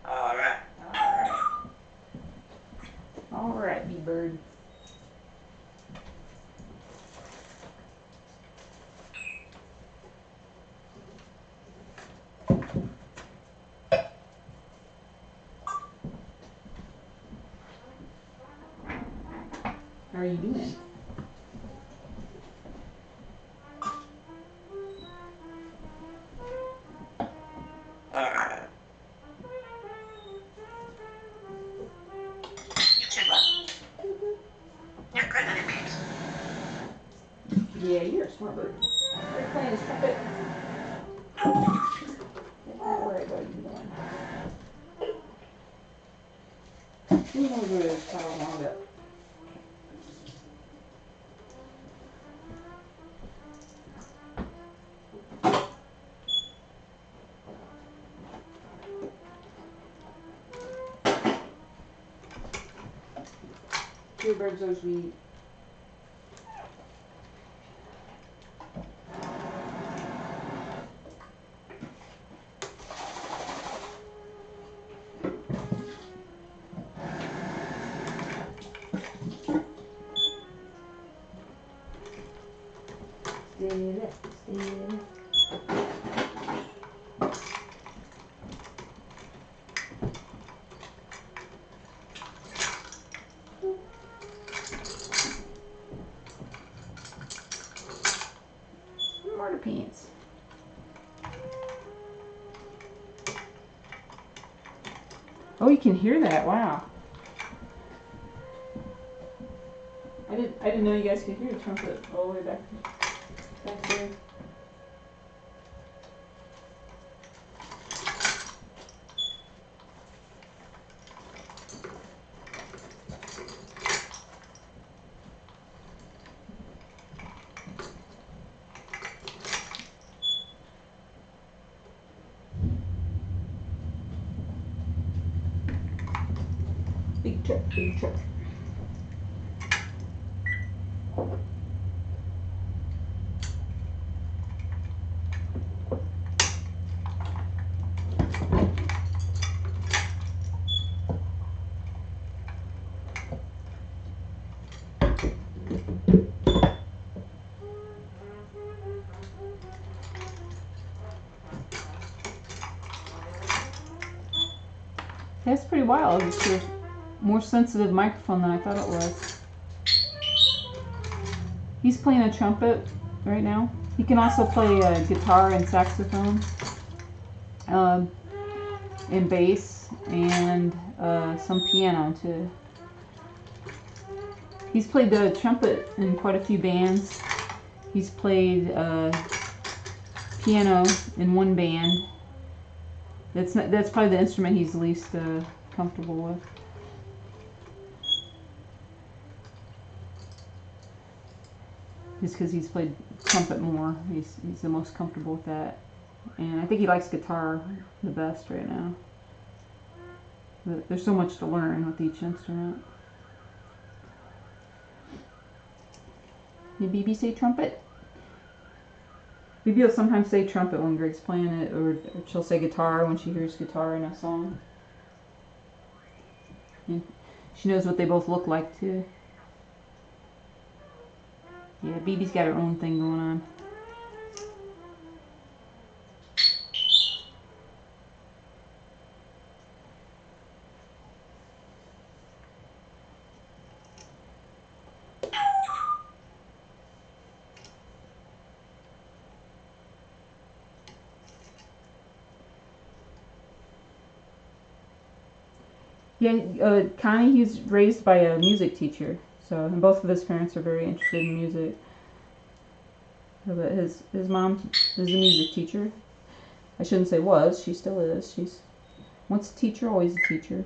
Alright. Alright, bee bird. How are you doing? Alright. You too, bud. You're good at it, Beebs. Yeah, you're a smart bird. You're playing his trumpet. Don't worry about you doing. We're gonna go to this pile long up. Your bird's so sweet. Still, still. Martyr pants. Oh, you can hear that. Wow. I didn't know you guys could hear the trumpet all the way back there. Big truck, big truck. That's pretty wild. It's a more sensitive microphone than I thought it was. He's playing a trumpet right now. He can also play guitar and saxophone, and bass, and some piano too. He's played the trumpet in quite a few bands. He's played piano in one band. That's probably the instrument he's least comfortable with. Just because he's played trumpet more, he's the most comfortable with that. And I think he likes guitar the best right now. But there's so much to learn with each instrument. Did Bibi say trumpet? Bibi will sometimes say trumpet when Greg's playing it, or she'll say guitar when she hears guitar in a song. And she knows what they both look like too. Yeah, Bibi's got her own thing going on. Yeah, Connie, he's raised by a music teacher. So, and both of his parents are very interested in music. But his mom is a music teacher. I shouldn't say was, she still is. She's once a teacher, always a teacher.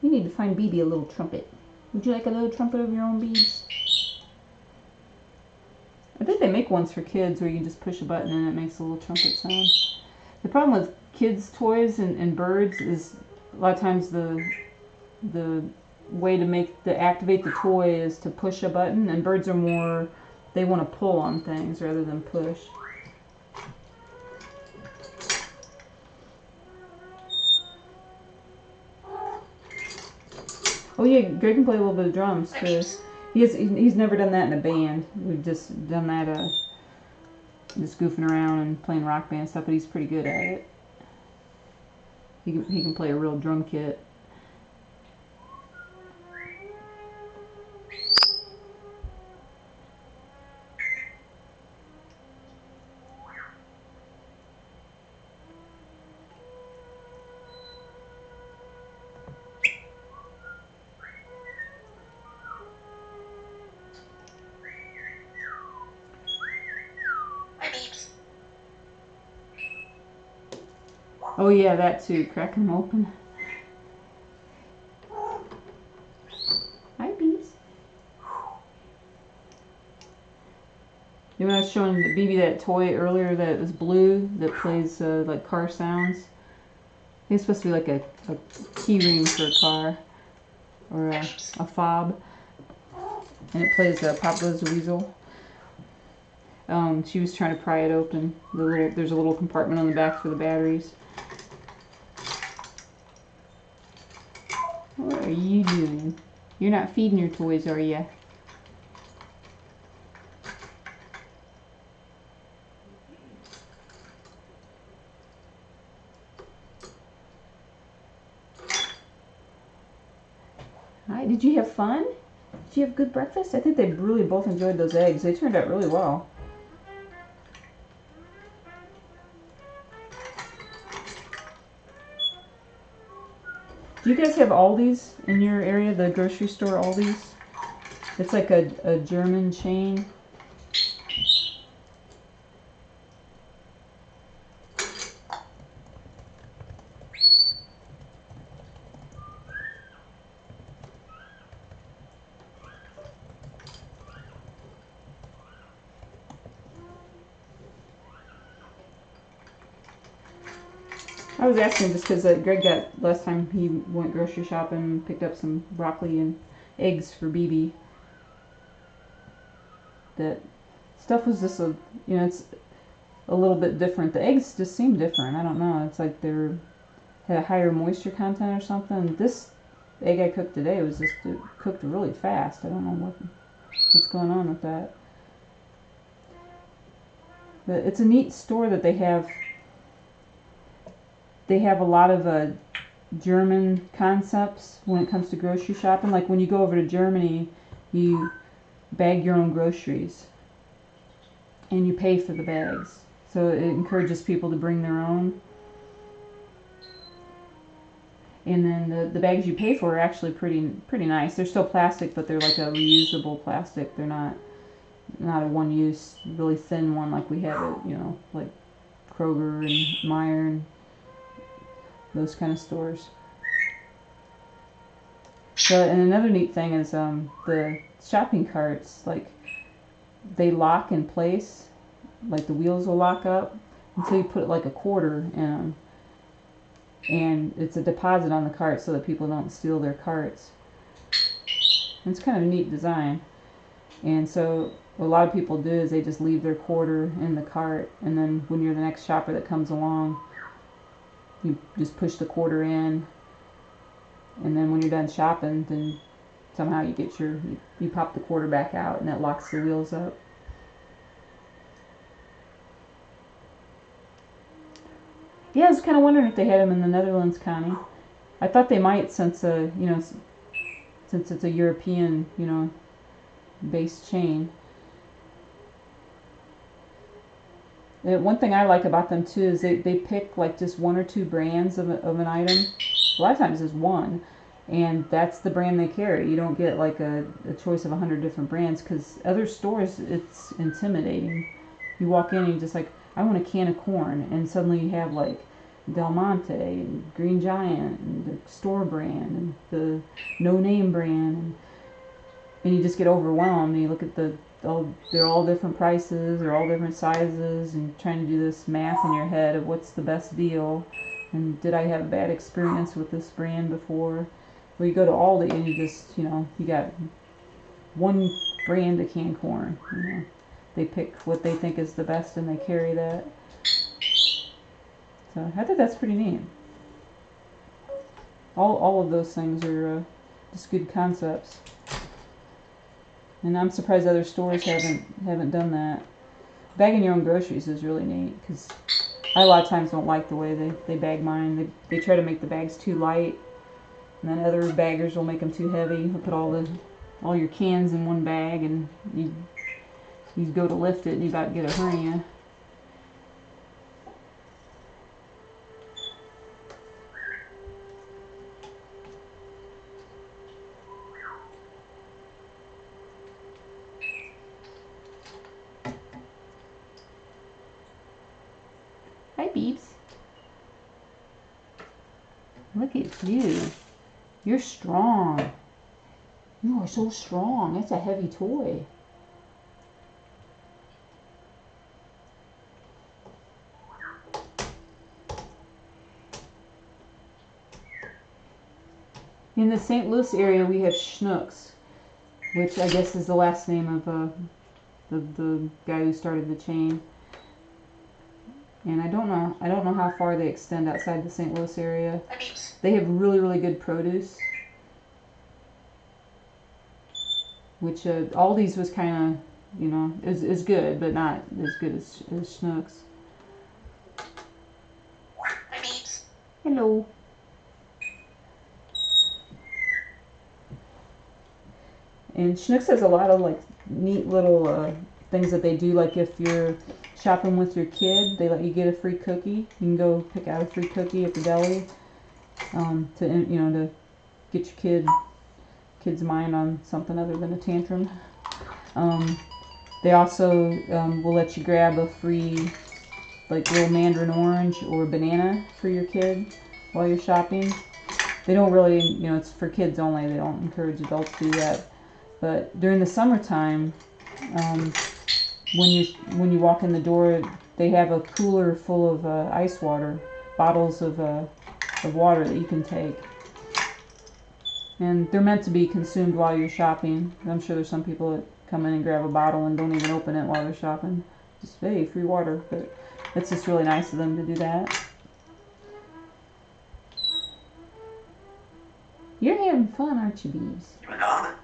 We need to find Bibi a little trumpet. Would you like a little trumpet of your own, Beebs? I think they make ones for kids where you just push a button and it makes a little trumpet sound. The problem with kids' toys and birds is a lot of times the way to activate the toy is to push a button, and birds are more, they want to pull on things rather than push. Oh yeah, Greg can play a little bit of drums too. He's never done that in a band. We've just done that just goofing around and playing rock band stuff, but he's pretty good at it. He can play a real drum kit. Oh yeah, that too. Crack them open. Hi, Beebs. You know, I was showing Bibi that toy earlier that was blue that plays like car sounds. I think it's supposed to be like a key ring for a car or a fob, and it plays Pop Goes the Weasel. She was trying to pry it open. There's a little compartment on the back for the batteries. What are you doing? You're not feeding your toys, are you? Hi, did you have fun? Did you have good breakfast? I think they really both enjoyed those eggs. They turned out really well. Do you guys have Aldi's in your area, the grocery store Aldi's? It's like a German chain. I was asking just because Greg got, last time he went grocery shopping and picked up some broccoli and eggs for Bibi. That stuff was just it's a little bit different. The eggs just seem different. I don't know. It's like they're had a higher moisture content or something. This egg I cooked today was just cooked really fast. I don't know what's going on with that. But it's a neat store that they have. They have a lot of German concepts when it comes to grocery shopping. Like when you go over to Germany, you bag your own groceries and you pay for the bags. So it encourages people to bring their own. And then the bags you pay for are actually pretty nice. They're still plastic, but they're like a reusable plastic. They're not a one-use, really thin one like we have at, like Kroger and Meijer and those kind of stores. So, and another neat thing is the shopping carts, like they lock in place, like the wheels will lock up until you put like a quarter in them, and it's a deposit on the cart so that people don't steal their carts. And it's kind of a neat design. And so what a lot of people do is they just leave their quarter in the cart, and then when you're the next shopper that comes along, you just push the quarter in, and then when you're done shopping, then somehow you pop the quarter back out, and that locks the wheels up. Yeah, I was kind of wondering if they had them in the Netherlands, Connie. I thought they might, since since it's a European, based chain. One thing I like about them too is they pick like just one or two brands of an item. A lot of times it's one, and that's the brand they carry. You don't get like a choice of 100 different brands, because other stores, it's intimidating. You walk in and you're just like, I want a can of corn, and suddenly you have like Del Monte and Green Giant and the store brand and the no name brand, and you just get overwhelmed. And you look at they're all different prices, they're all different sizes, and trying to do this math in your head of what's the best deal, and did I have a bad experience with this brand before? Well, you go to Aldi and you just, you got one brand of canned corn. They pick what they think is the best and they carry that. So I think that's pretty neat. All of those things are just good concepts. And I'm surprised other stores haven't done that. Bagging your own groceries is really neat, because I a lot of times don't like the way they bag mine. They try to make the bags too light, and then other baggers will make them too heavy. They'll put all your cans in one bag, and you go to lift it and you about to get a hernia. Hi, Beeps. Look at you. You're strong. You are so strong. That's a heavy toy. In the St. Louis area, we have Schnucks, which I guess is the last name of the guy who started the chain. And I don't know how far they extend outside the St. Louis area. They have really, really good produce, which Aldi's was kind of, is good, but not as good as Schnucks. Hello. And Schnucks has a lot of like neat little things that they do. Like if you're shopping with your kid, they let you get a free cookie. You can go pick out a free cookie at the deli to get your kid's mind on something other than a tantrum. They also will let you grab a free like little mandarin orange or banana for your kid while you're shopping. They don't really, it's for kids only. They don't encourage adults to do that. But during the summertime, when you walk in the door, they have a cooler full of ice water, bottles of water that you can take. And they're meant to be consumed while you're shopping. I'm sure there's some people that come in and grab a bottle and don't even open it while they're shopping. Just, hey, free water. But it's just really nice of them to do that. You're having fun, aren't you, Beebs? You want almond?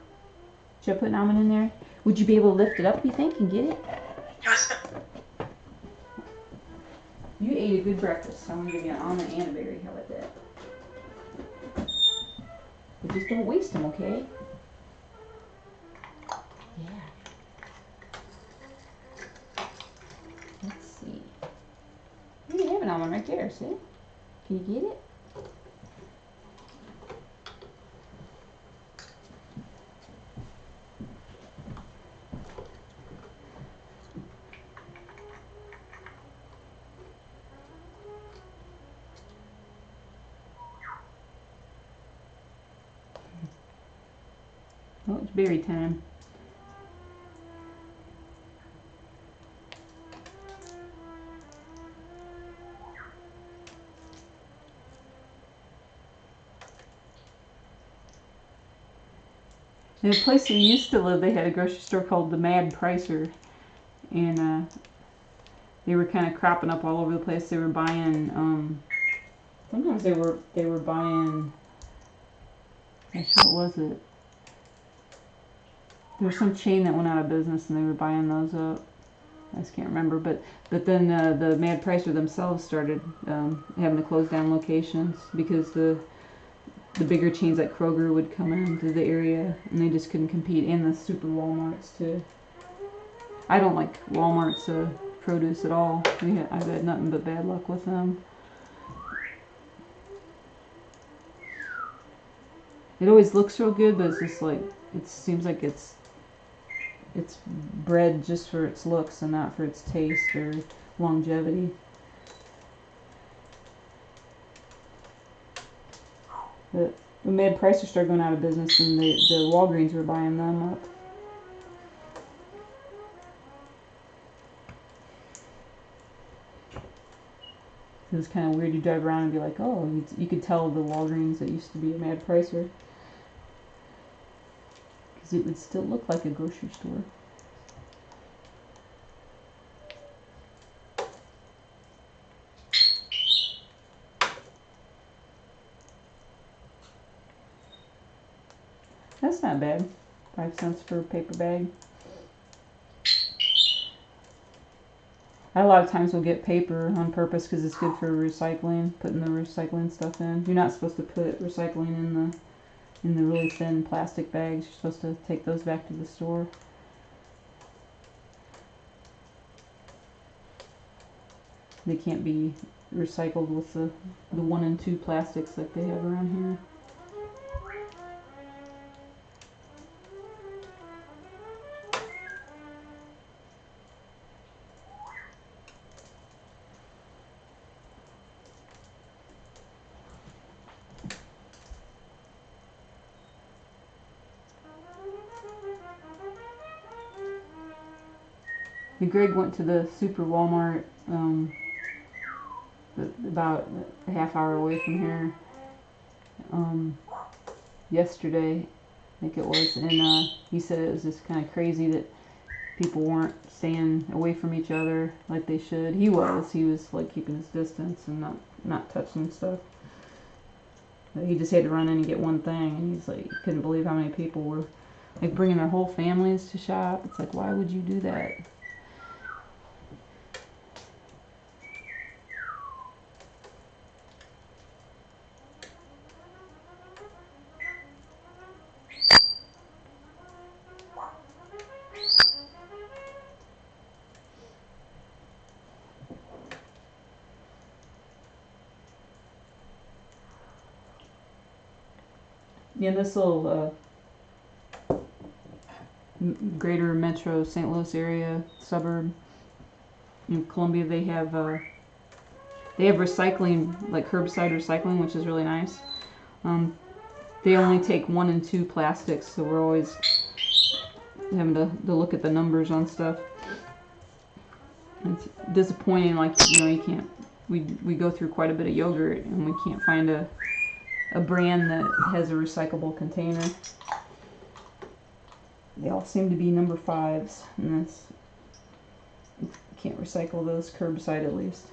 Should I put an almond in there? Would you be able to lift it up, you think, and get it? Yes. You ate a good breakfast, so I'm gonna give you an almond and a berry. How about that? But just don't waste them, okay? Yeah. Let's see. You have an almond right there, see? Can you get it? Oh, it's berry time. In the place we used to live, they had a grocery store called the Mad Pricer, and they were kind of cropping up all over the place. They were buying. Sometimes they were buying. Gosh, what was it? There was some chain that went out of business, and they were buying those up. I just can't remember, but then the Mad Pricer themselves started having to close down locations because the bigger chains like Kroger would come into the area and they just couldn't compete, and the super Walmarts too. I don't like Walmart's produce at all. I've had nothing but bad luck with them. It always looks real good, but it's just like it seems like it's bred just for its looks and not for its taste or longevity. The Mad Pricer started going out of business, and the Walgreens were buying them up. It was kind of weird. You drive around and be like, oh, you could tell the Walgreens that used to be a Mad Pricer. Because it would still look like a grocery store. That's not bad. 5 cents for a paper bag. I a lot of times will get paper on purpose because it's good for recycling, putting the recycling stuff in. You're not supposed to put recycling in the really thin plastic bags. You're supposed to take those back to the store. They can't be recycled with the 1 and 2 plastics like they have around here. And Greg went to the Super Walmart about a half hour away from here yesterday, I think it was, and he said it was just kind of crazy that people weren't staying away from each other like they should. He was like keeping his distance and not touching stuff. But he just had to run in and get one thing, and he's like, he couldn't believe how many people were like bringing their whole families to shop. It's like, why would you do that? Yeah, this little greater metro St. Louis area suburb in Columbia, they have recycling, like curbside recycling, which is really nice. They only take 1 and 2 plastics, so we're always having to look at the numbers on stuff. It's disappointing, like, you can't. We go through quite a bit of yogurt, and we can't find a brand that has a recyclable container. They all seem to be number 5s, and you can't recycle those curbside at least.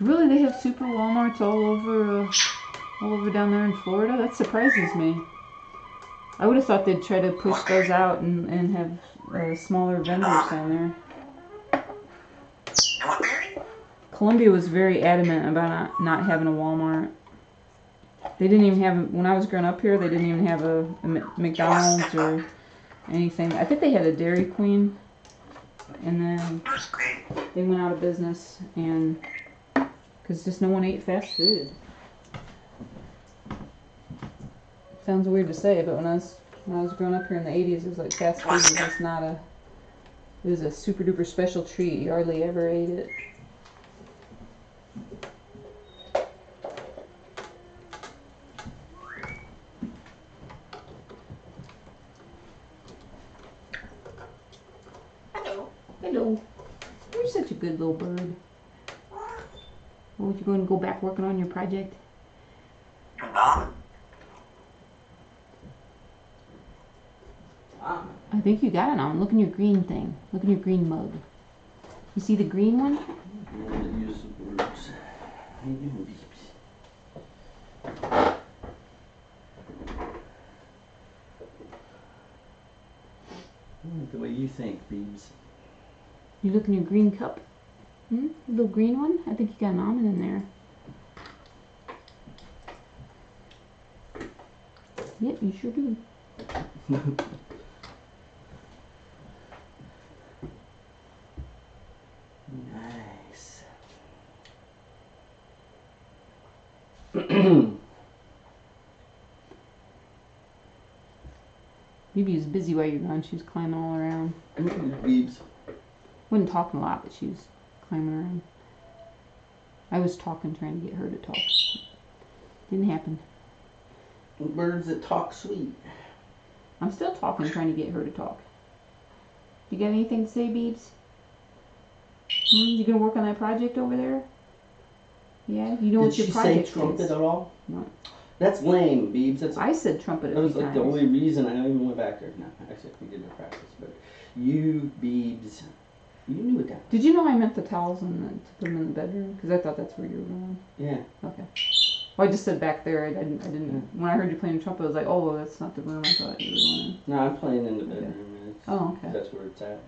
Really, they have super Walmarts all over down there in Florida? That surprises me. I would have thought they'd try to push those out and have smaller vendors down there. What, Mary? Columbia was very adamant about not having a Walmart. They didn't even have, when I was growing up here, they didn't even have a McDonald's or anything. I think they had a Dairy Queen, and then That's great. they went out of business, and because just no one ate fast food. Sounds weird to say, but when I was growing up here in the 80s, it was like fast food was just not a, it was a super duper special treat. You hardly ever ate it. Hello. Hello. You're such a good little bird. Oh, you going to go back working on your project? Mom? I think you got it on. Look in your green thing. Look in your green mug. You see the green one? I'm gonna use the words. How you doing, Beeps? The way you think, Beebs. You look in your green cup. Hmm? The little green one? I think you got an almond in there. Yep, you sure do. Nice. Bibi was busy while you were gone. She was climbing all around. Come here, Beebs. Wasn't talking a lot, but she was climbing around. I was talking, trying to get her to talk. Didn't happen. Birds that talk sweet. I'm still talking, trying to get her to talk. You got anything to say, Beebs? You gonna work on that project over there? Yeah? You know Did what your she say project trumpet is? at all? No. That's lame, Beebs. That's I said trumpet that a was few like times. the only reason I even went back there. No, actually we did no practice, but you, Beebs, you knew it down. Did you know I meant the towels and to put them in the bedroom? Because I thought that's where you were going. Yeah. Okay. Well, I just said back there. I didn't. When I heard you playing trumpet, I was like, oh, well, that's not the room I thought you were going in. No, I'm playing in the bedroom. And it's, Oh, okay. That's where it's at.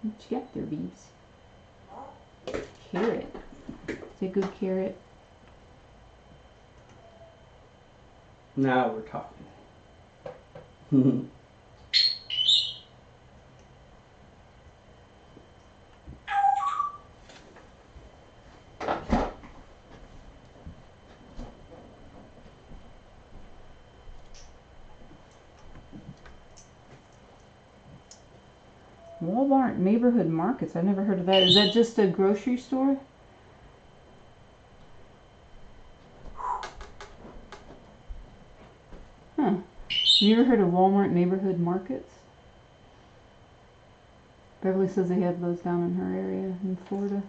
What you got there, Beebs? Carrot. Is it a good carrot? Now we're talking. Walmart neighborhood markets. I've never heard of that. Is that just a grocery store? Huh. You ever heard of Walmart neighborhood markets? Beverly says they have those down in her area in Florida.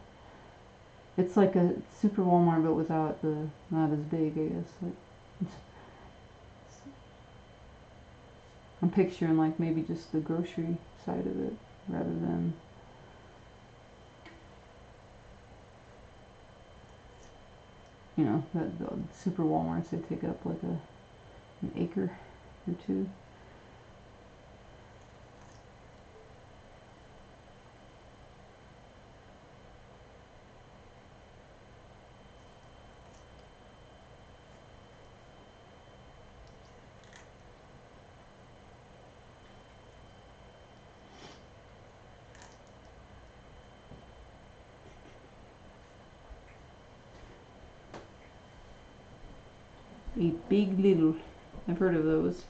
It's like a super Walmart, but without the, not as big, I guess. Like, I'm picturing like maybe just the grocery side of it rather than. You know, the super Walmarts, they take up like an acre or two. A big little. I've heard of those.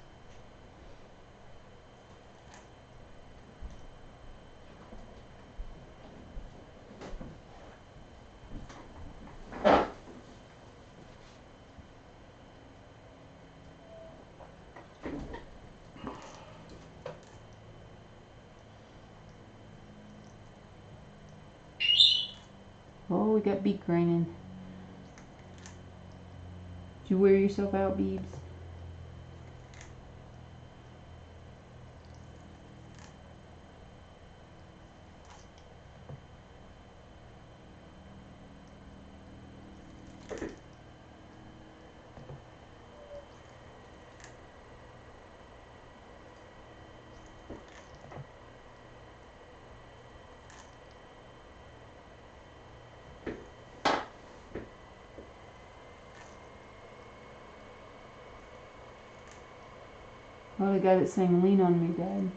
Oh, we got beak grinding. Did you wear yourself out, Beebs? Oh, the guy that sang Lean on Me died.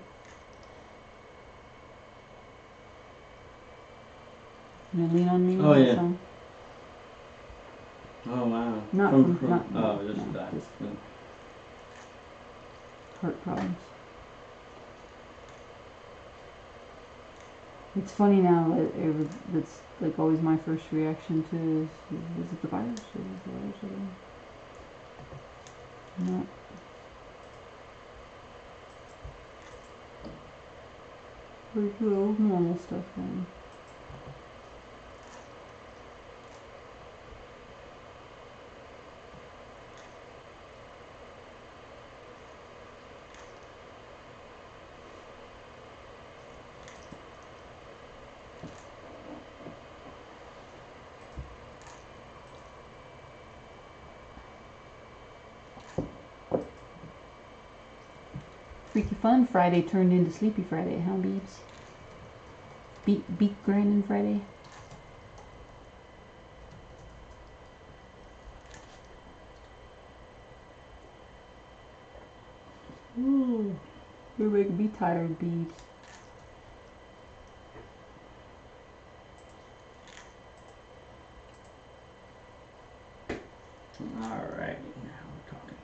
You know, Lean on Me? Oh, that yeah. Song? Oh wow. Not from, from, not, oh, no, just no, that. just heart problems. It's funny now that that's like always my first reaction to is it the virus? Is it the virus? No. There's normal stuff going. Freaky Fun Friday turned into Sleepy Friday, huh, Beebs? Beak grinding Friday. Ooh, you're making me tired, Beebs. Alright, now we're talking.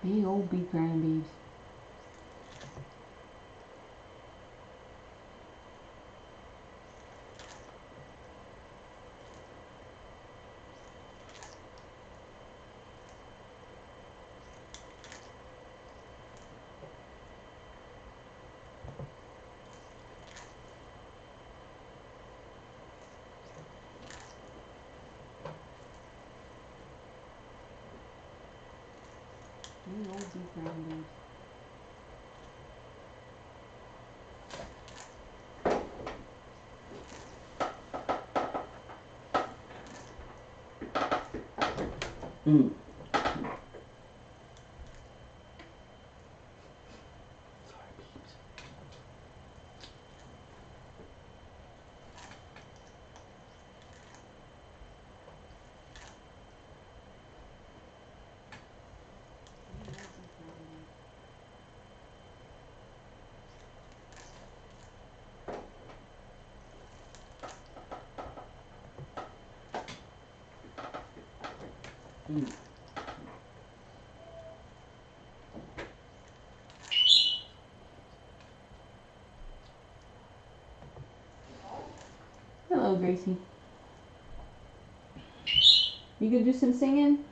Big old beak grinding Beebs. Big old beak grinding Beebs. Mm. Mm. Hello, Gracie. You gonna do some singing?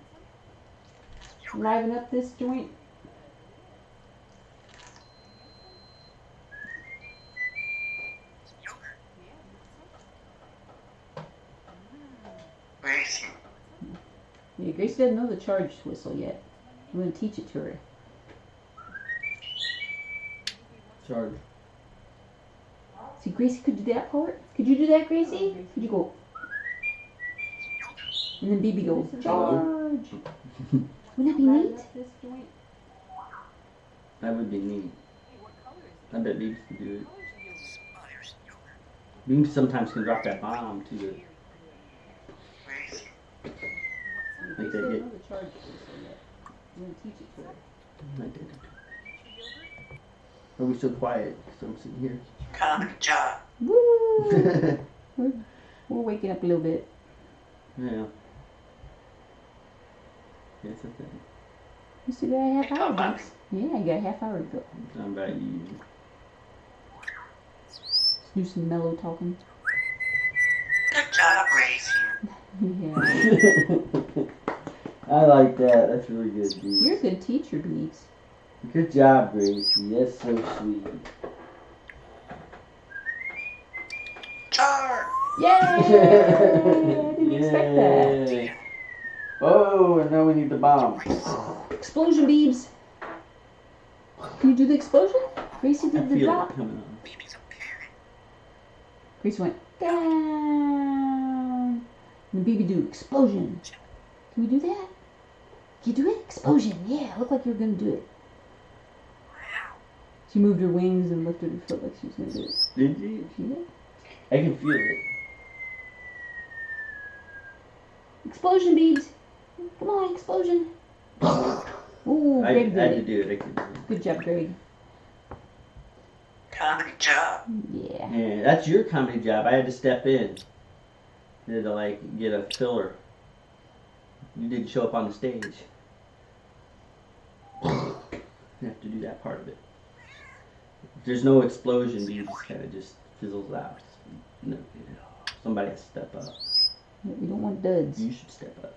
Liven up this joint? Gracie. Yeah, Gracie doesn't know the charge whistle yet. I'm gonna teach it to her. Charge. See, Gracie could do that part. Could you do that, Gracie? Could you go? And then Bibi goes, charge. Wouldn't that be neat? That would be neat. I bet Beeps could do it. Beeps sometimes can drop that bomb too. Gracie. Like they Gracie doesn't did. know the charge whistle yet. I'm gonna teach it to her. Like they did. Are we so quiet? Because I'm sitting here. Comedy job. Woo! We're waking up a little bit. Yeah. Yes, that's it. You still got a half You hour, talk about Beeps. Yeah, I got a half hour to go. I'm talking about you. Let's do some mellow talking. Good job, Gracie. Yeah. I like that. That's really good, Beeps. You're a good teacher, Beeps. Good job, Gracie. That's so sweet. Char. Yay! I didn't expect that. Yay. Oh, and now we need the bomb. Explosion, Beebs. Can you do the explosion? Gracie I did the feel drop. it coming on. Bibi's a parrot. Gracie went down. And Bibi do explosion. Can we do that? Can you do it? Explosion. Yeah, looked like you were gonna do it. She moved her wings and lifted her foot like she was gonna do it. Did you? She did. I can feel it. Explosion, Beebs. Come on, explosion. Ooh, I Greg had did to it. do it. I could do it. Good job, Greg. Comedy job. Yeah. Yeah, that's your comedy job. I had to step in. I had to like get a filler. You didn't show up on the stage. You have to do that part of it. If there's no explosion, you just kind of just fizzles out. No, somebody has to step up. We don't want duds. You should step up.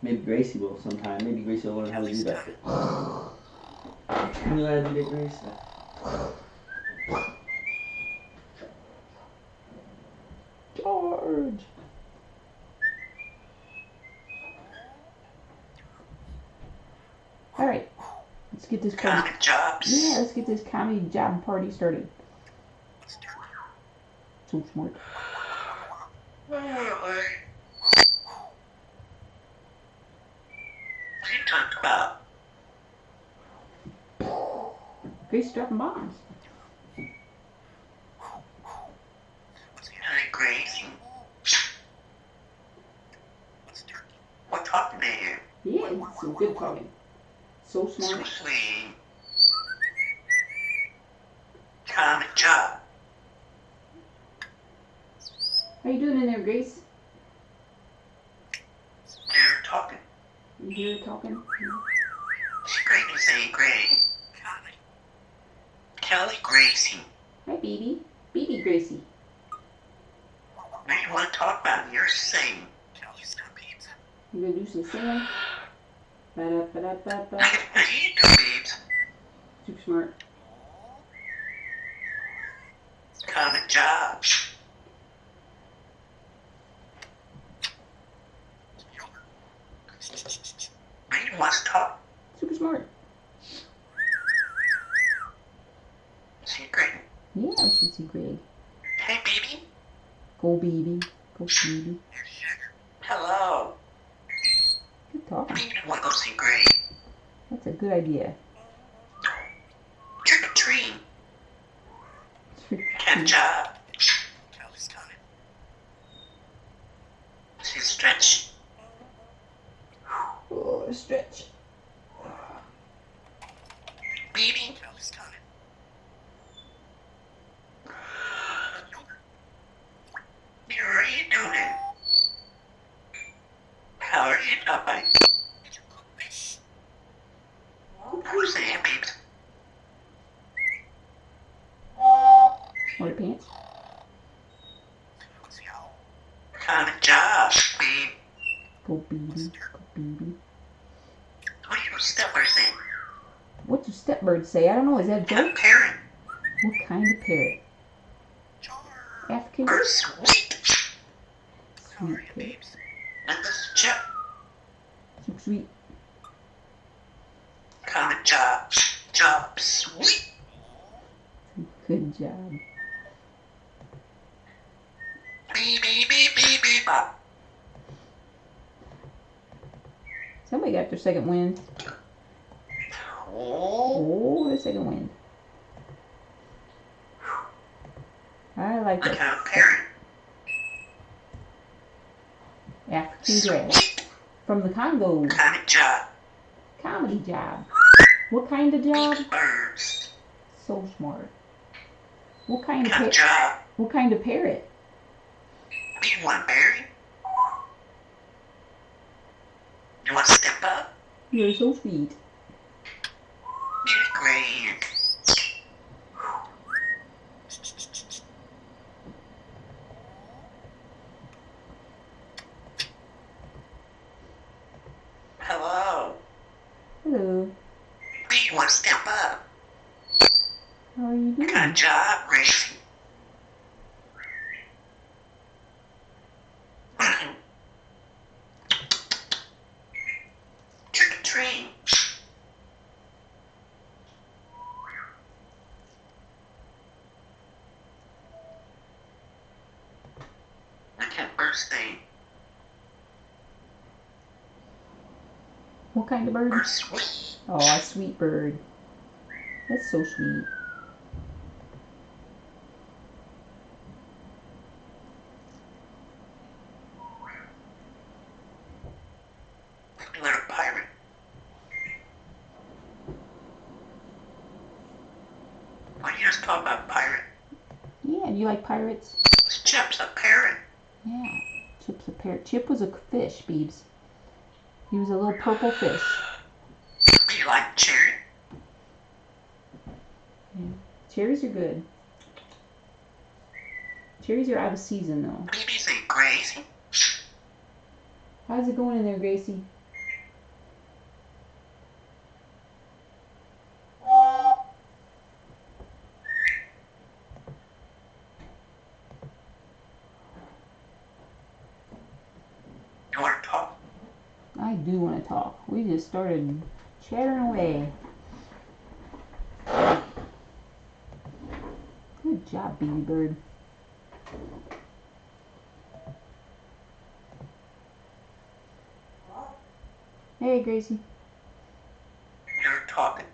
Maybe Gracie will sometime. Maybe Gracie will learn how to do that. You know how to do that, Gracie? Charge. All right, let's get this party. Comedy jobs. Yeah, let's get this comedy job party started. So smart. What are you talking about? Grace dropping bombs. Hi, Gracie. What talking to you? Yeah, it's some good talking. So So smart. sweet. Comedy job. How you doing in there, Grace? They're talking. You hear her talking? It's great to say Greg. Kelly Gracie. Hi, Bibi. Bibi Gracie. What do you want to talk about? You're saying. Kelly's not pizza. You gonna do some singing? Ba-da-ba-da-ba-ba. How do you do, babes? Super smart. Common job. Maybe wants to talk. Super smart. Secret. Yeah, let's just see Greg. Hey, baby. Go, Bibi. Go, Bibi. Hello. talking. Maybe I want to go see Gray. That's a good idea. Trick or treat. Catch up. Kelly's coming. See a stretch. Oh, stretch. Bibi. Kelly's coming. How are you doing? How are you doing? Who's there, babes? More pants. Kind of job, babe. Go Bibi. Go Bibi. What do your steppers say? What's your stepbird say? I don't know. Is that a Got a joke? parrot. What kind of parrot? African? Or sweet. Sweet parrot. And this chip. So sweet. Kind of job. Job sweet. Good job. Beep, beep, beep, beep, beep, bop. Somebody got their second wind. Oh, Oh, the second wind. I like I that. got a parrot. African grass. From the Congo. Kind of job. Comedy job. What kind of job? Beep birds. So smart. What kind of Kind of parrot? job. What kind of parrot? Do you want berry? You want to step up? You're so sweet. You're great. Hello. Hello. Do you want to step up? How are you doing? Good job, Gracie. Trick or treat. I got birthday. What kind of bird? Or sweet. Oh, a sweet bird. That's so sweet. Little pirate. Why you just talk about pirate? Yeah, do you like pirates? Chip's a parrot. Yeah. Chip's a parrot. Chip was a fish, Beebs. He was a little purple fish. Do you like cherry? Yeah. Cherries are good. Cherries are out of season though. Bibi say crazy. How's it going in there, Gracie? You want to talk? I do want to talk. We just started chattering away. Good job, Bibi bird. Hey, Gracie. You're talking.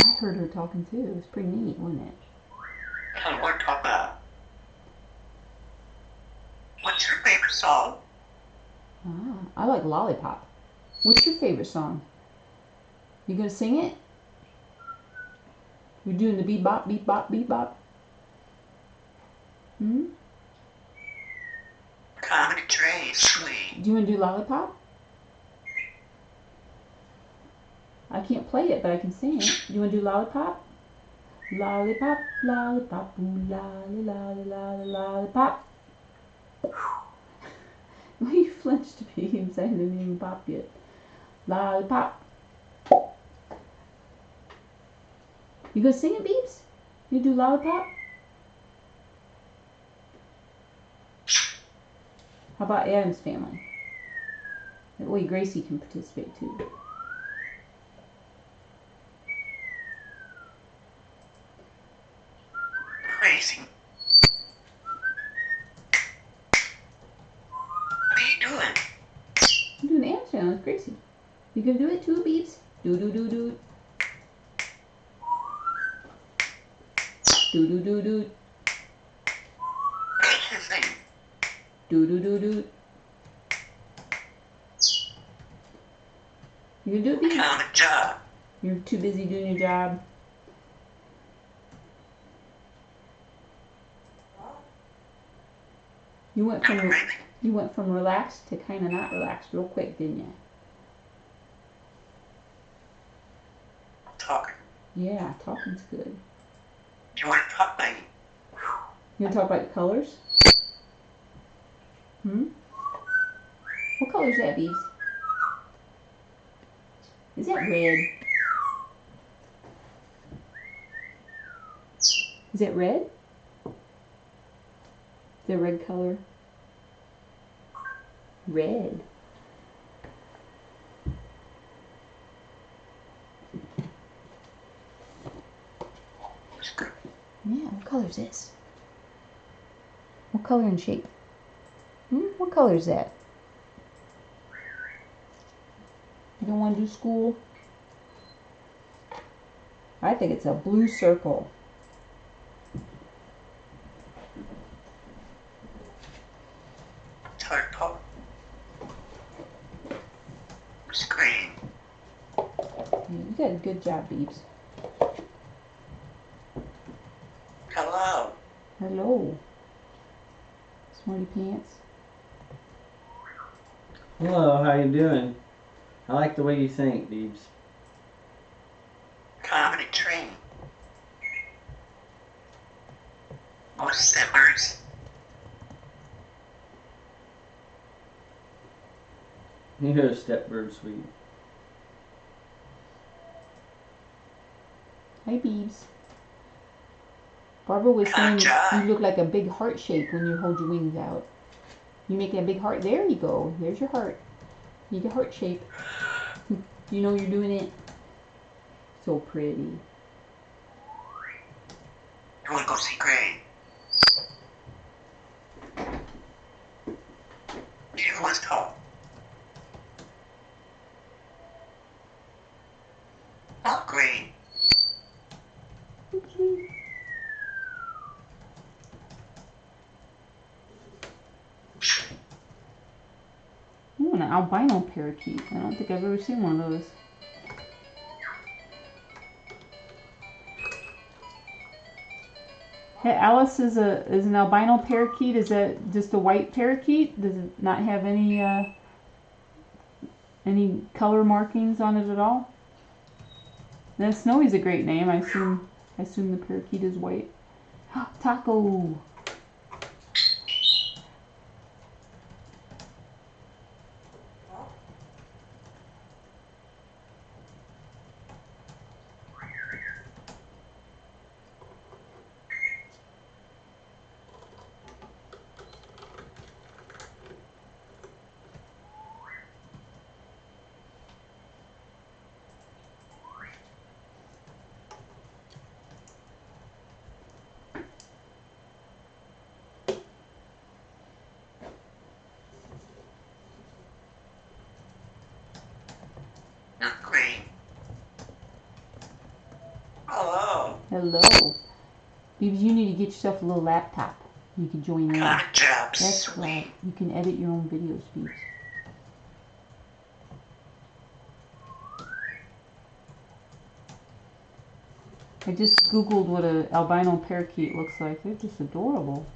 I heard her talking too. It was pretty neat, wasn't it? I want to talk about. What's your favorite song? Ah, I like Lollipop. What's your favorite song? You gonna sing it? You're doing the bebop, bebop, bebop? Hmm? Comedy Trey, sweet. Do you wanna do Lollipop? I can't play it, but I can sing it. You wanna do Lollipop? Lollipop, lollipop, ooh, lolly, lolly, lolly, lollipop. Well, you flinched to me and said it didn't even pop yet. Lollipop. You gonna sing it, Beeps? You do Lollipop? How about Adam's Family? That way Gracie can participate too. Crazy. What are you doing? I'm doing Adam's Family with Gracie. You can do it too, Beeps. Do do do do. Do do do do. Do do do do. You can do it, Beeps. On the job. You're too busy doing your job. You went from relaxed to kind of not relaxed real quick, didn't you? Talking. Yeah, talking's good. You want to talk like You want to talk about colors? What color is that, Beebs? Is that red? Is that red? The red color? Red. Yeah, what color is this? What color and shape? What color is that? You don't want to do school? I think it's a blue circle. third pole. Screen. Yeah, you did a good job, Beebs. Hello. Hello. Smarty pants. Hello, how you doing? I like the way you think, Beebs. Comedy train. Oh, steppers. You're a stepbird, sweet. Hi, Beebs. Barbara was saying Gotcha. you look like a big heart shape when you hold your wings out. You making a big heart. There you go. There's your heart. You get heart shape. You know you're doing it. So pretty. You want to go see Gray? She wants to talk. Oh, Gray. Ooh, an albino parakeet. I don't think I've ever seen one of those. Hey, Alice is an albino parakeet. Is that just a white parakeet? Does it not have any color markings on it at all? Then Snowy's a great name. I assume the parakeet is white. Taco. Not Gray. Hello. Hello. Beebs, you need to get yourself a little laptop. You can join in. Got a job, That's sweet. right. You can edit your own videos, Beebs. I just googled what an albino parakeet looks like. They're just adorable.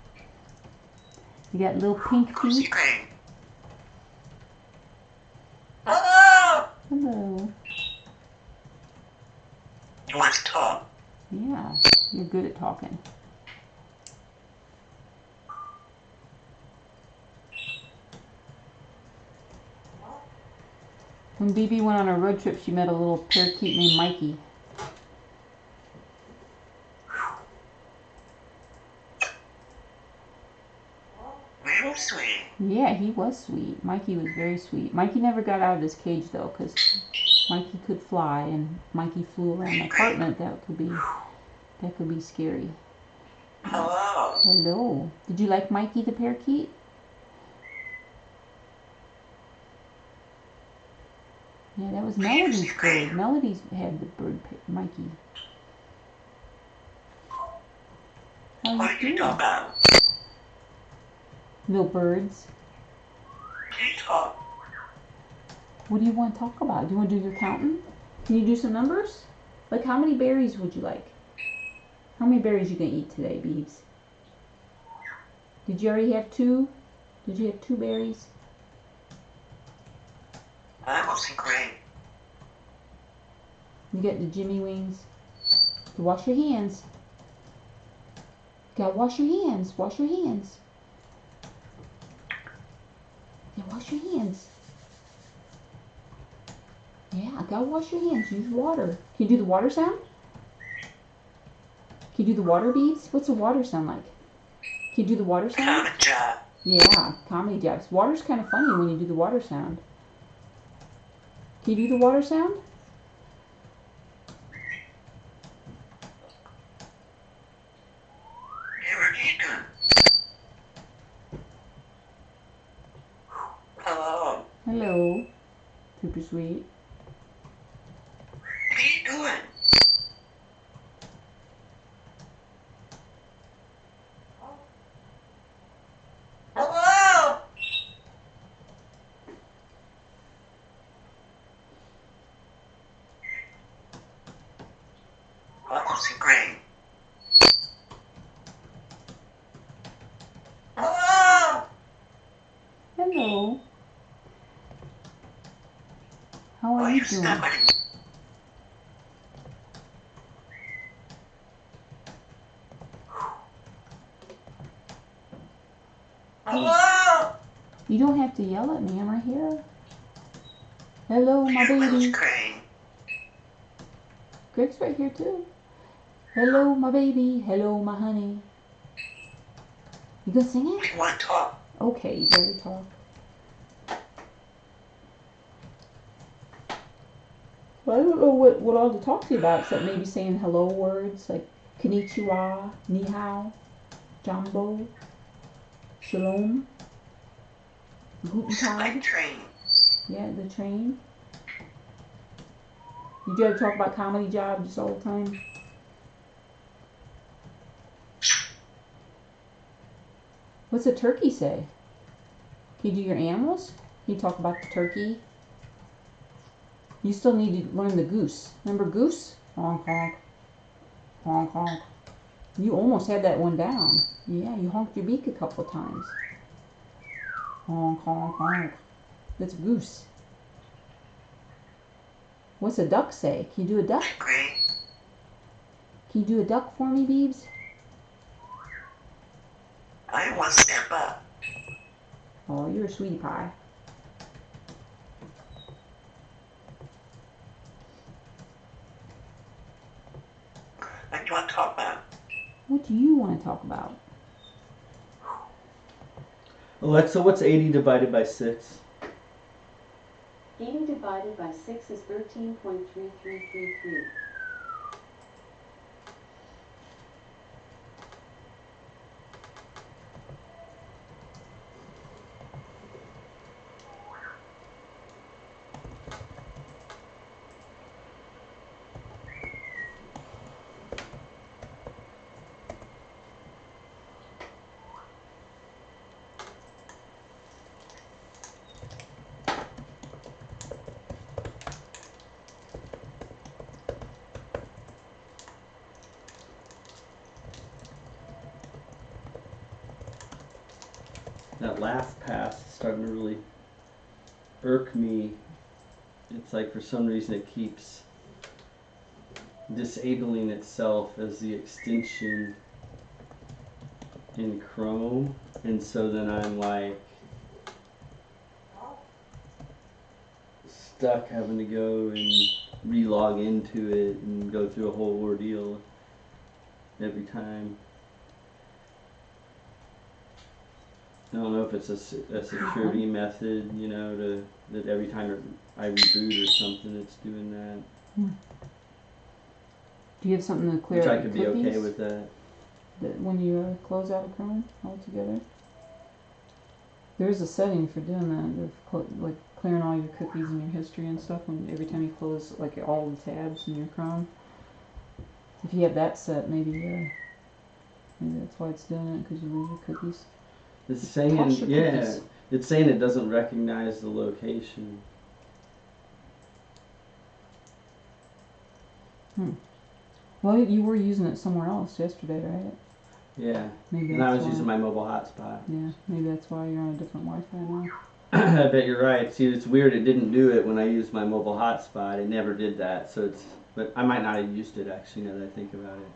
You got little pink Go see feet. Gray. Hello. Hello. You want to talk? Yeah, you're good at talking. When Bibi went on a road trip, she met a little parakeet named Mikey. Real sweet. Yeah, he was sweet. Mikey was very sweet. Mikey never got out of his cage though, because Mikey could fly, and Mikey flew around the apartment. That could be scary. Hello. Hello. Did you like Mikey the parakeet? Yeah, that was Melody's bird. Melody's had the bird, Mikey. How What you are you doing? talking about? Little birds. You talk. What do you want to talk about? Do you want to do your counting? Can you do some numbers? Like how many berries would you like? How many berries you gonna eat today, Beebs? Did you already have 2? Did you have 2 berries? I want some grain. You got the Jimmy wings. You wash your hands. You gotta wash your hands. Wash your hands. Yeah, wash your hands. Yeah, gotta wash your hands. Use water. Can you do the water sound? Can you do the water, Beebs? What's the water sound like? Can you do the water sound? Comedy job. Yeah, comedy jobs. Water's kind of funny when you do the water sound. Can you do the water sound? Hey, what are you doing? Hello. Hello. Super sweet. What are you doing? Hello. I want some grain. Hello. Hello. How Why are are you you doing? snapping? Hello. You don't have to yell at me. I'm right here. Hello, my Here goes baby. grain. Greg's right here too. Hello, my baby. Hello, my honey. You gonna sing it? You want to talk? Okay, you better talk. Well, I don't know what all to talk to you about except maybe saying hello words like konnichiwa, ni hao, jambo, shalom, guten Like tag. train. Yeah, the train. You gotta talk about comedy jobs all the time. What's a turkey say? Can you do your animals? Can you talk about the turkey? You still need to learn the goose. Remember goose? Honk honk. Honk honk. You almost had that one down. Yeah, you honked your beak a couple of times. Honk honk honk. That's goose. What's a duck say? Can you do a duck? Grain. Can you do a duck for me, Beebs? I want to step up. Oh, you're a sweetie pie. What do you want to talk about? What do you want to talk about? Alexa, what's 80 divided by 6? 80 divided by 6 is 13.3333. That last pass is starting to really irk me. It's like for some reason it keeps disabling itself as the extension in Chrome, and so then I'm like stuck having to go and re-log into it and go through a whole ordeal every time. I don't know if it's a security method, you know, that every time I reboot or something, it's doing that. Do you have something to clear Which out I could your be cookies? okay with that. When you close out of Chrome altogether? There's a setting for doing that, of like clearing all your cookies and your history and stuff when every time you close like all the tabs in your Chrome. If you have that set, maybe that's why it's doing it, because you lose your cookies. It's saying, Cache your yeah, cookies. it's saying it doesn't recognize the location. Well, you were using it somewhere else yesterday, right? Yeah, Maybe and I that's was why. using my mobile hotspot. Yeah, maybe that's why you're on a different Wi-Fi now. I bet you're right. See, it's weird. It didn't do it when I used my mobile hotspot. It never did that. So it's, but I might not have used it actually. Now that I think about it,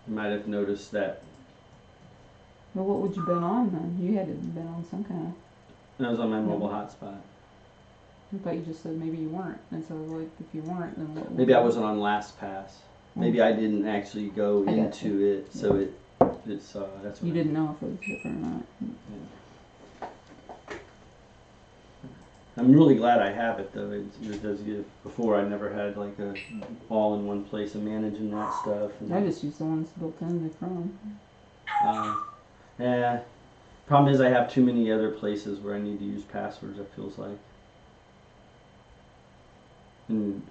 I might have noticed that. Well, what would you been on then? You had to have been on some kind I was on my mobile No. hotspot. I thought you just said maybe you weren't, and so like if you weren't, then what? Maybe I wasn't on LastPass. Maybe Mm. I didn't actually go I got into it, so it's that's what You I didn't know if it was different or not. I'm really glad I have it though. It does give. Before I never had like a all in one place of managing that stuff. And, I just use the ones built into Chrome. yeah. Problem is I have too many other places where I need to use passwords. It feels like. And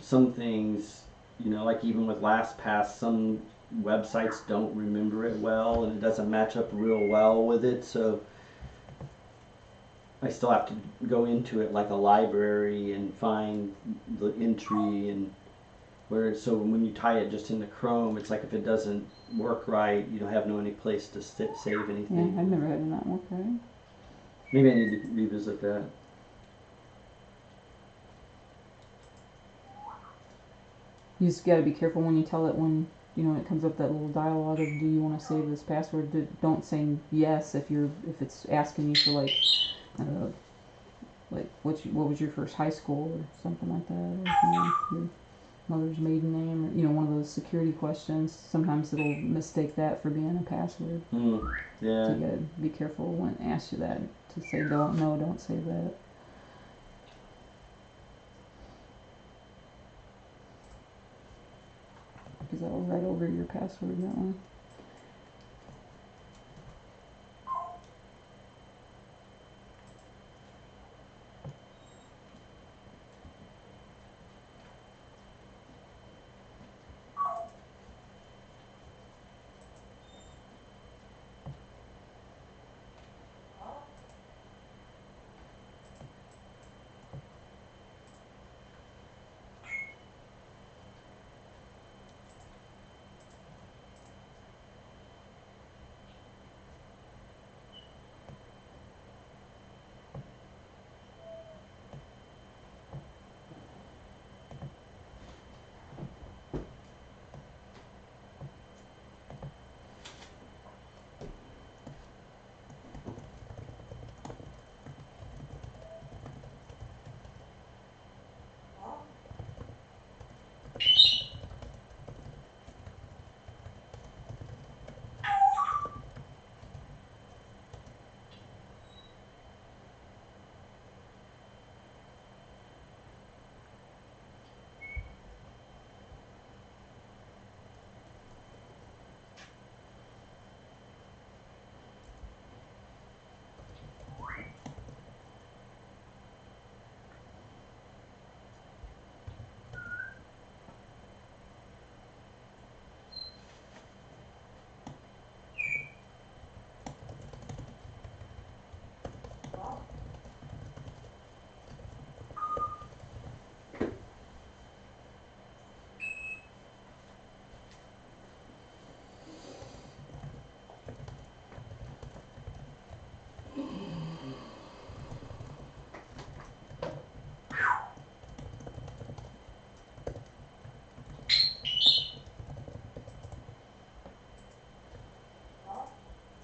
some things, you know, like even with LastPass, some websites don't remember it well, and it doesn't match up real well with it. So I still have to go into it like a library and find the entry and where it's, so when you tie it just into Chrome, it's like if it doesn't work right, you don't have no any place to save anything. Yeah, I've never had it not work right. Maybe I need to revisit that. You just gotta be careful when you tell it when it comes up that little dialogue of do you want to save this password. Don't say yes if it's asking you for like I don't know, like what was your first high school or something like that, or your mother's maiden name, or one of those security questions. Sometimes it'll mistake that for being a password. So Yeah. you gotta be careful when it asks you that to say don't say that. Because that'll write over your password that one.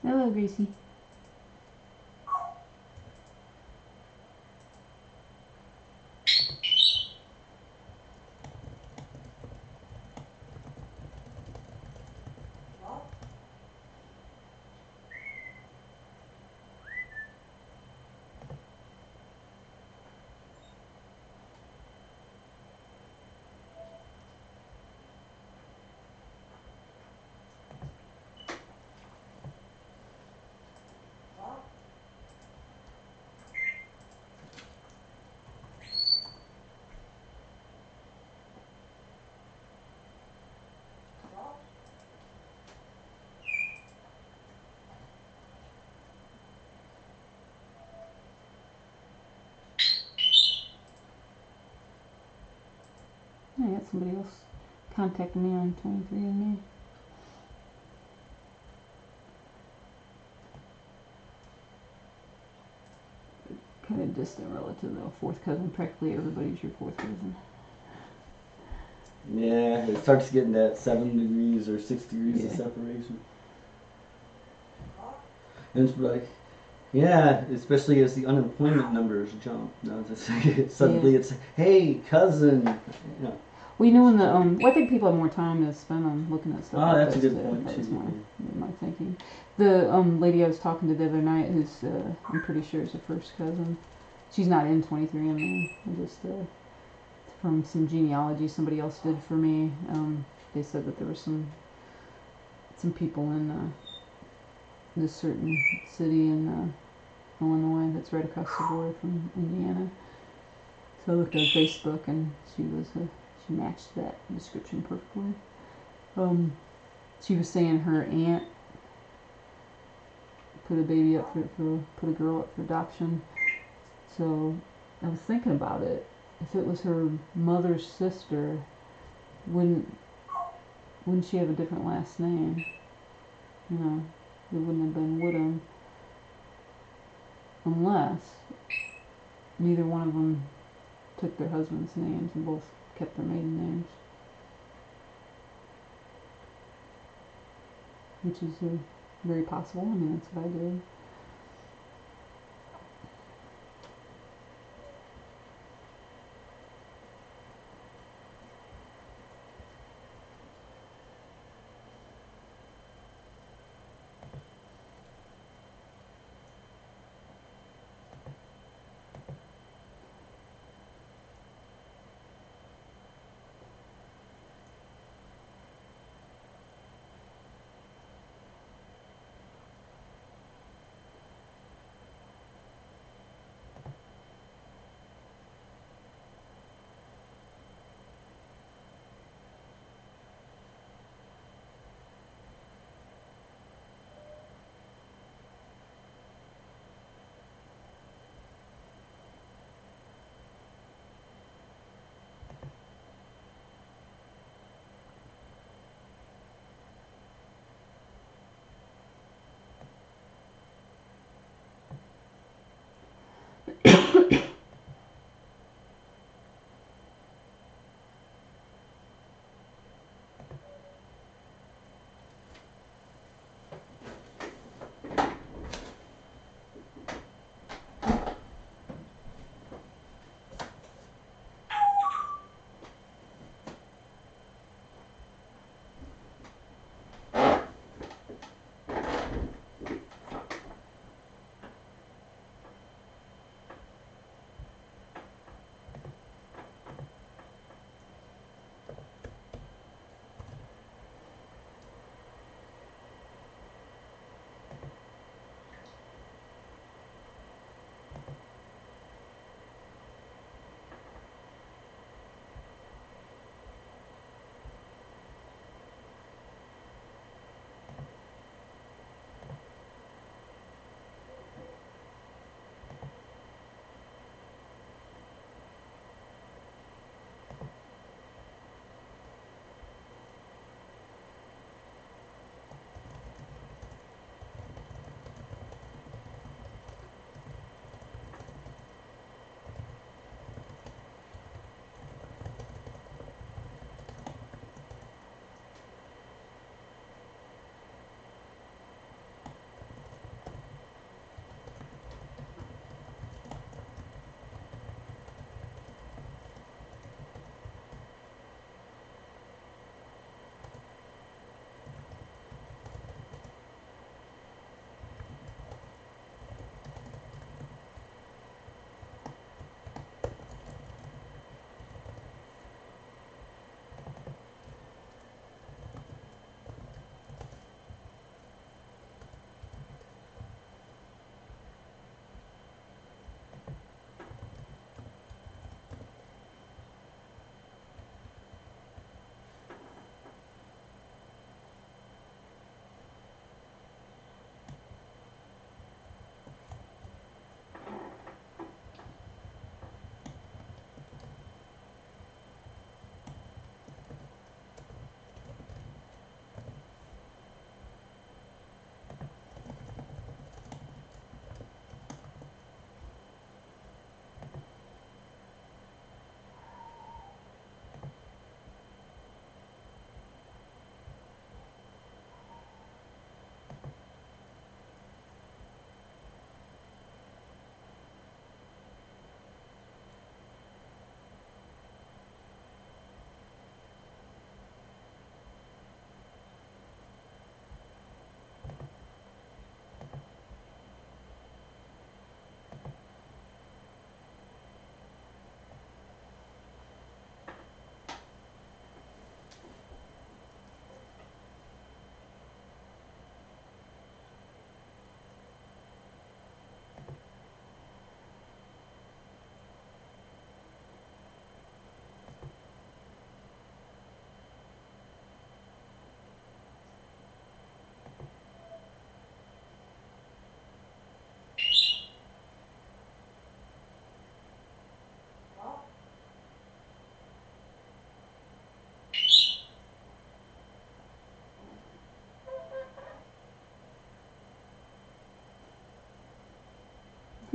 Hello, Gracie. I got somebody else contacting me on 23andMe. Kind of distant relative though, fourth cousin. Practically everybody's your fourth cousin. Yeah, it starts getting that 7 degrees or 6 degrees of Yeah. separation. And it's like, yeah, especially as the unemployment numbers jump. No, suddenly it's, hey, cousin. You know. Well, you know, when the well, I think people have more time to spend on looking at stuff. Oh, like that's a this good point That was too. my thinking. The lady I was talking to the other night, who's I'm pretty sure is a first cousin. She's not in 23andMe. I just from some genealogy somebody else did for me. They said that there were some people in this certain city in Illinois that's right across the border from Indiana. So I looked on Facebook and she matched that description perfectly. She was saying her aunt put a baby up put a girl up for adoption. So I was thinking about it. If it was her mother's sister, wouldn't she have a different last name? You know, it wouldn't have been Woodham unless neither one of them took their husband's names and both kept their maiden names, which is very possible. I mean, that's what I did.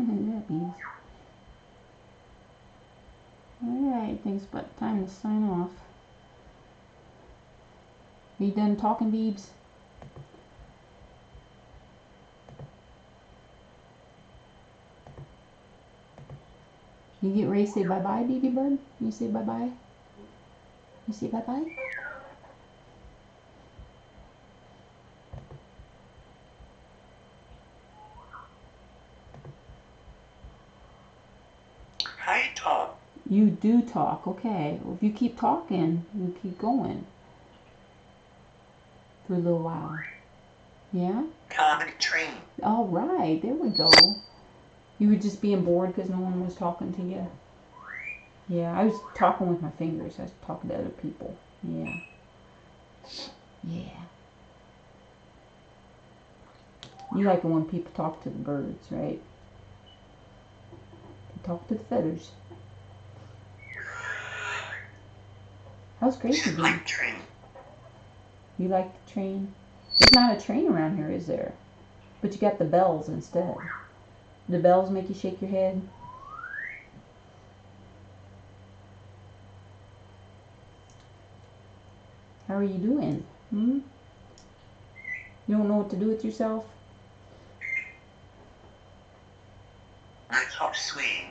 Yeah, bees. Alright, I think it's about time to sign off. Are you done talking, Beebs? You get ready to say bye-bye, baby bird? You say bye-bye? You say bye-bye? I talk. You do talk, okay. Well, if you keep talking, you keep going. For a little while. Yeah? Comedy train. Alright, there we go. You were just being bored because no one was talking to you? Yeah, I was talking with my fingers. I was talking to other people. Yeah. Yeah. You like it when people talk to the birds, right? They talk to the feathers. How's Gracie doing? Like train. You like the train? There's not a train around here, is there? But you got the bells instead. The bells make you shake your head? How are you doing? Hmm? You don't know what to do with yourself? I talk sweet.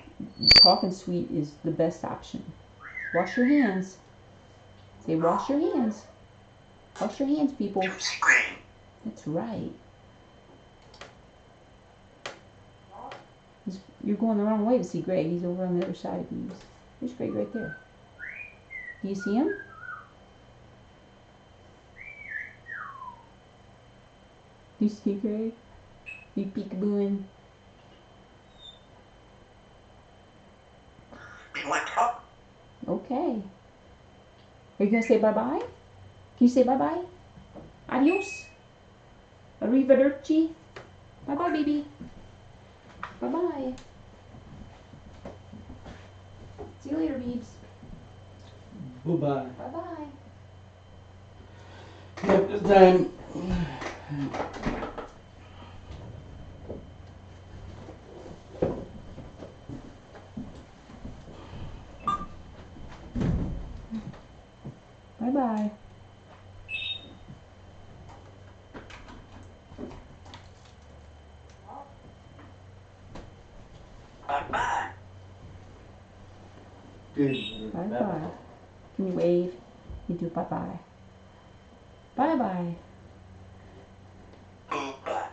Talking sweet is the best option. Wash your hands. Say, wash your hands. Wash your hands, people. Don't scream. That's right. You're going the wrong way to see Greg. He's over on the other side of these. There's Greg right there. Do you see him? Do you see Greg? You peekabooing? We want to talk. Okay. Are you gonna say bye-bye? Can you say bye-bye? Adios. Arrivederci. Bye-bye, baby. Bye-bye. See you later, Beebs. Bye-bye. Bye-bye. Yep, this time. Bye-bye. Bye-bye. Good. Bye-bye. Can you wave? You do bye-bye. Bye-bye. Bye-bye.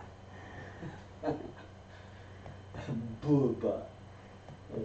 Bye-bye.